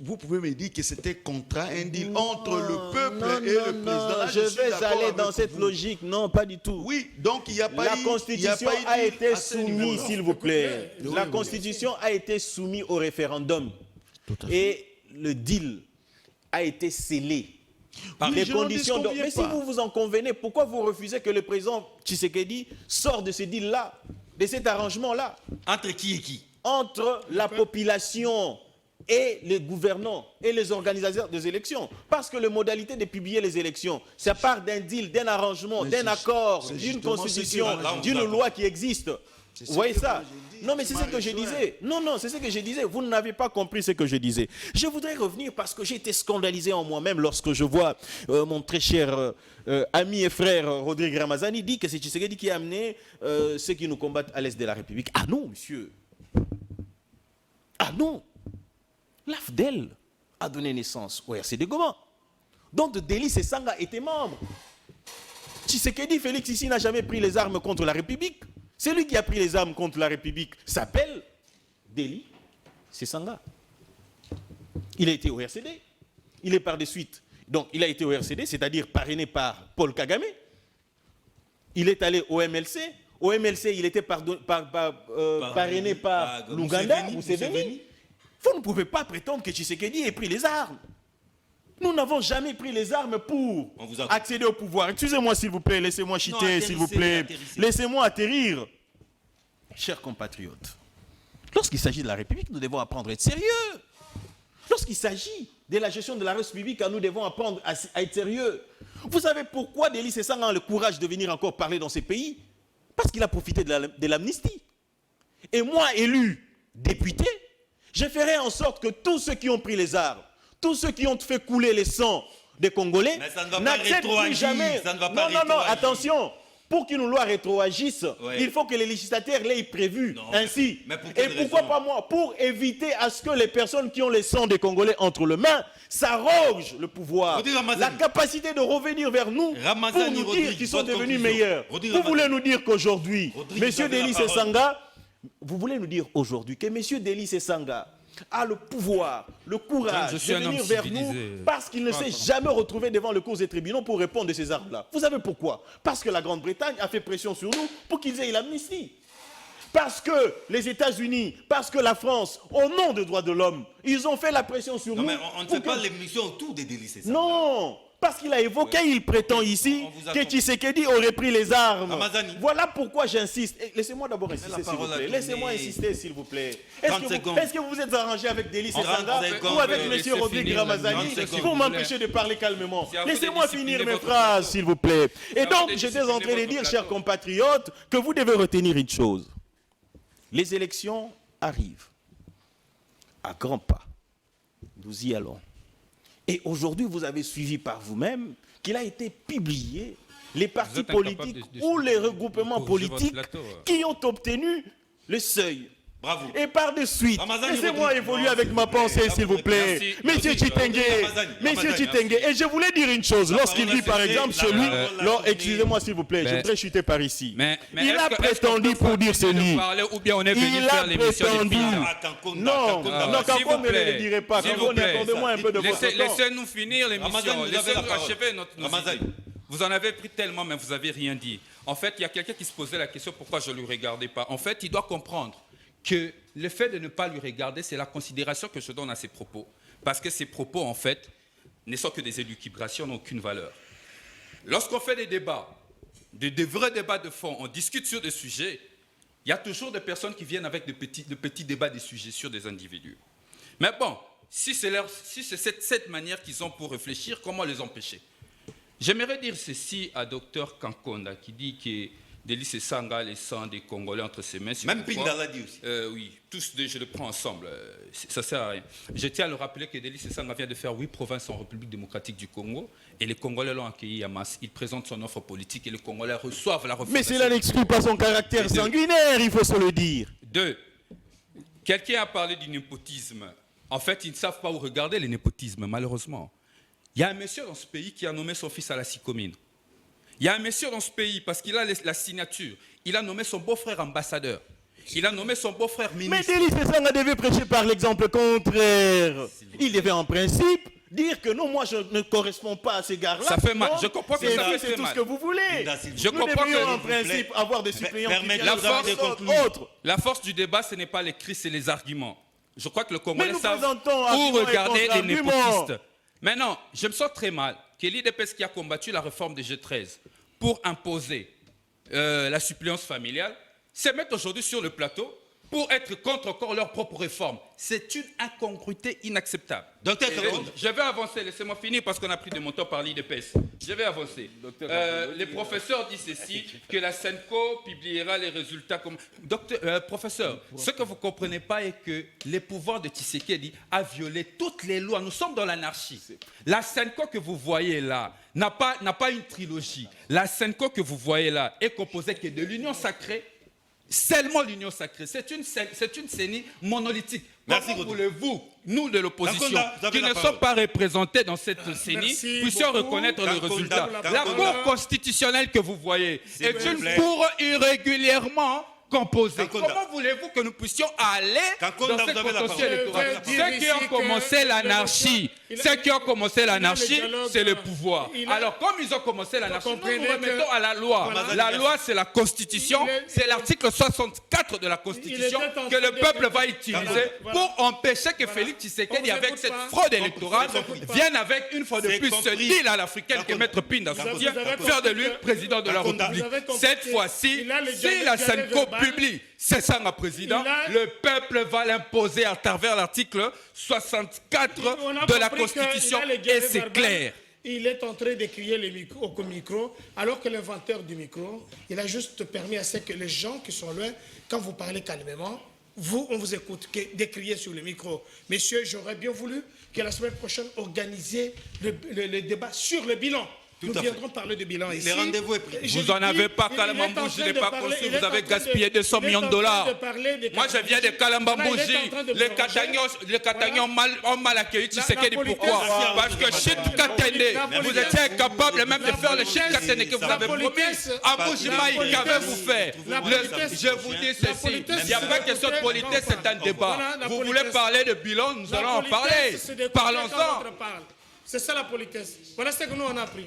Vous pouvez me dire que c'était contrat, un deal entre le peuple et le président. Là, je suis vais d'accord aller avec dans cette vous. logique. Non, pas du tout. Oui, donc il n'y a pas La eu- Constitution il y pas eu a deal été à ce soumise, niveau-là. s'il vous plaît. Oui, La oui. Constitution a été soumise au référendum. Tout à fait. Et le deal a été scellé. Par Oui, les je n'en conditions. disconviens Mais si pas. vous vous en convenez, pourquoi vous refusez que le président Tshisekedi sorte de ce deal-là, de cet arrangement-là, Entre qui et qui? entre la population et les gouvernants et les organisateurs des élections? Parce que les modalités de publier les élections, ça part d'un deal, d'un arrangement, Mais d'un c'est- accord, c'est d'une justement ce constitution, que moi, d'une loi qui existe. ce Vous voyez que ça? moi, j'ai dit. Non, mais Tu c'est m'as ce que je rejoint. disais. Non, c'est ce que je disais. Vous n'avez pas compris ce que je disais. Je voudrais revenir parce que j'ai été scandalisé en moi-même lorsque je vois mon très cher ami et frère Rodrigue Ramazani dit que c'est Tshisekedi qui a amené ceux qui nous combattent à l'est de la République. Ah non, monsieur. Ah non. L'AFDEL a donné naissance au RCD Goma, dont Delis et Sanga étaient membres. Tshisekedi, Félix ici n'a jamais pris les armes contre la République. C'est lui qui a pris les armes contre la République. S'appelle Delis Sanga. Il a été au RCD. Il est par de suite. Donc il a été au RCD, c'est-à-dire parrainé par Paul Kagame. Il est allé au MLC. Au MLC, il était parrainé par l'Ouganda, Museveni. Vous ne pouvez pas prétendre que Tshisekedi ait pris les armes. Nous n'avons jamais pris les armes pour On vous a- accéder au pouvoir. Excusez-moi s'il vous plaît, laissez-moi chiter s'il vous plaît. atterrissez. Laissez-moi atterrir. Chers compatriotes, lorsqu'il s'agit de la République, nous devons apprendre à être sérieux. Lorsqu'il s'agit de la gestion de la République, nous devons apprendre à être sérieux. Vous savez pourquoi Delis Sanga a le courage de venir encore parler dans ces pays? Parce qu'il a profité de l'amnistie. Et moi, élu député, je ferai en sorte que tous ceux qui ont pris les armes, tous ceux qui ont fait couler le sang des Congolais, Mais ça ne va pas n'acceptent plus rétroagir, jamais. ça ne va pas non, rétroagir. attention. Pour qu'une loi rétroagisse, Ouais. il faut que les législateurs l'aient prévu Non, ainsi. mais pour Et quelle pourquoi raison? pas moi? Pour éviter à ce que les personnes qui ont le sang des Congolais entre les mains s'arrogent le pouvoir, Rodrigue Ramazani. la capacité de revenir vers nous Ramazani, pour nous dire Rodrigue, qu'ils sont votre devenus conclusion. meilleurs. Rodrigue Vous Ramazani. voulez nous dire qu'aujourd'hui, Rodrigue, Monsieur vous avez la Delis parole. Sanga, vous voulez nous dire aujourd'hui que Monsieur Delis Sanga a le pouvoir, le courage Je suis de un venir homme vers civilisé. nous parce qu'il ne s'est jamais retrouvé devant le cours des tribunaux pour répondre de ces armes-là. Vous savez pourquoi? Parce que la Grande-Bretagne a fait pression sur nous pour qu'ils aient l'amnistie. Parce que les États-Unis, parce que la France, au nom des droits de l'homme, ils ont fait la pression sur Non, nous. mais on ne pour fait pas que- l'émission autour des délits, c'est ça? Non, parce qu'il a évoqué, il prétend ici On vous a que compris. Tshisekedi aurait pris les armes. Ramazani. Voilà pourquoi j'insiste. Laissez-moi d'abord la insister, s'il vous parole à plaît. tourner. Laissez-moi insister, s'il vous plaît. 30 secondes. Est-ce que vous vous êtes arrangé avec Delis En Sanga 30 secondes, ou avec laissez M. finir Rodrigue la Ramazani 30 secondes, pour s'il vous m'empêcher de parler calmement? C'est à vous de Laissez-moi discipliner finir mes votre phrases, plateau. s'il vous plaît. Et C'est à vous donc, de j'étais en train de discipliner dire, votre chers plateau. compatriotes, que vous devez retenir une chose. Les élections arrivent à grands pas. Nous y allons. Et aujourd'hui, vous avez suivi par vous-même qu'il a été publié les partis êtes incapable politiques de ou les regroupements corriger votre politiques plateau. qui ont obtenu le seuil. Bravo. Et par de suite, Ramazani, laissez-moi Rodrigue. évoluer Non, avec s'il ma vous plaît. pensée, Là, s'il vous plaît. Merci. Monsieur Rodrigue, Chitengue, Ramazani, Monsieur Ramazani, Chitengue, et je voulais dire une chose, lorsqu'il parole dit par a cessé, exemple la celui, parole a excusez-moi s'il vous plaît, je Mais- voudrais chuter par ici. Mais Il est-ce a que- est-ce qu'on prétendu peut pour dire continuer de ceci. parler, ou bien on est venu Il faire a l'émission des prétendu. filles. À Cancunda, Non, Cancunda. non, S'il vous Cancun ne plaît. le dirait pas. S'il Cancun, vous plaît. accordez-moi un peu de votre temps. Laissez-nous finir l'émission. Ramazani, vous avez la Laissez-nous parole. achever nos Ramazani. idées. Vous en avez pris tellement, mais vous n'avez rien dit. En fait, il y a quelqu'un qui se posait la question pourquoi je ne le regardais pas. En fait, il doit comprendre que le fait de ne pas lui regarder, c'est la considération que je donne à ses propos. Parce que ses propos, en fait, ne sont que des élucubrations, n'ont aucune valeur. Lorsqu'on fait des débats, des vrais débats de fond, on discute sur des sujets, il y a toujours des personnes qui viennent avec de petits débats des sujets sur des individus. Mais bon, si c'est cette manière qu'ils ont pour réfléchir, comment les empêcher? J'aimerais dire ceci à Dr Kankonda qui dit que Delis Esanga, les sang des Congolais entre ses mains. Même Pinda l'a dit aussi. Oui, tous deux, je le prends ensemble. Ça ne sert à rien. Je tiens à le rappeler que Delis Esanga vient de faire 8 provinces en République démocratique du Congo et les Congolais l'ont accueilli à masse. Il présente son offre politique et les Congolais reçoivent la refondation. Mais cela n'exclut pas son caractère sanguinaire, il faut se le dire. 2. Quelqu'un a parlé du népotisme. En fait, ils ne savent pas où regarder le népotisme, malheureusement. Il y a un monsieur dans ce pays qui a nommé son fils à la Sicomine. Il y a un monsieur dans ce pays, parce qu'il a la signature, il a nommé son beau-frère ambassadeur. Il a nommé son beau-frère ministre. Mais Delis Esanga devait prêcher par l'exemple contraire. Il devait en principe dire que non, moi je ne corresponds pas à ces gars-là. Ça fait mal. Non, Je comprends que ça fait c'est tout mal. ce que vous voulez. Je Nous comprends devrions que- en principe avoir des suppléants qui viennent la de force- autres. La force du débat, ce n'est pas les cris, c'est les arguments. Je crois que le Congolais nous savent présentons où arguments et regarder les contre-arguments. népotistes. Maintenant, je me sens très mal que l'IDPS qui a combattu la réforme des G13 pour imposer la suppléance familiale se mettent aujourd'hui sur le plateau pour être contre encore leur propre réforme. C'est une incongruité inacceptable. Docteur Et Kankonda. je vais avancer, laissez-moi finir parce qu'on a pris de mon temps par l'IDPS. Je vais avancer. Les professeurs disent ceci, que la SENCO publiera les résultats comme... Professeur, ce que vous ne comprenez pas est que les pouvoirs de Tshisekedi a violé toutes les lois. Nous sommes dans l'anarchie. La SENCO que vous voyez là n'a pas une trilogie. La SENCO que vous voyez là est composée que de l'union sacrée, seulement l'union sacrée. C'est une CENI monolithique. Merci, Comment Godou. voulez-vous, nous de l'opposition, Kankonda, vous avez qui la ne parole. sommes pas représentés dans cette CENI, merci puissions beaucoup. reconnaître le Kankonda, résultat? Kankonda. La Cour constitutionnelle que vous voyez est vous une plaît. cour irrégulièrement composée. Kankonda. Comment voulez-vous que nous puissions aller Kankonda, dans vous cette avez la contentieux parole. électoral? Je vais dire Ceux qui ont ici commencé que l'anarchie, il a- ceux qui ont commencé l'anarchie, dialogue, c'est le pouvoir. il a- Alors, comme ils ont commencé l'anarchie, nous comprenez nous remettons que- à la loi. Voilà. La loi, c'est la Constitution, Il est- c'est l'article 64 de la Constitution était en que le train de- peuple va utiliser Voilà. pour empêcher que Félix On Tshisekedi, vous avec écoute cette pas. fraude électorale, On vous écoute pas. vienne avec une fois de C'est plus ce compris. deal à l'africaine que Kankonda. Maître Pinda Vous avez- soutient, vous avez faire de compris lui que- président de la Kankonda. République. Vous avez compris Cette que fois-ci, il a le si dialogue la verbal. SENCO publie, c'est ça ma président, Il a- le peuple va l'imposer à travers l'article 64 On a de la compris qu'il Constitution a le et dialogue c'est verbal. clair. Il est en train de crier au micro, alors que l'inventeur du micro, il a juste permis à ce que les gens qui sont loin, quand vous parlez calmement, on vous écoute, que de crier sur le micro. Messieurs, j'aurais bien voulu que la semaine prochaine, organiser le débat sur le bilan. Nous à fait. viendrons parler de bilan ici. Le rendez-vous est pris. Je Vous en dis, avez pas, il est Kalambambou, en je train l'ai de pas parler- conçu, il vous est en avez train gaspillé de- 200 il est millions en de train dollars. de parler de Moi, je viens de Kalambambouji. Là, il est en train de Les prolonger. Katagnons ont mal accueilli Tshisekedi. la Pourquoi? politesse- Parce que chez Katende, vous étiez incapable même de faire le chef Katende que vous avez promis. À Moujimaï, qu'avez-vous fait? Je vous dis ceci, il n'y a pas question de politesse, c'est un débat. Voilà, la Vous voulez politesse. parler de bilan, nous La allons en politesse, parler. c'est d'écouter quand Parlons-en. l'autre parle. C'est ça la politesse. Voilà ce que nous on a appris.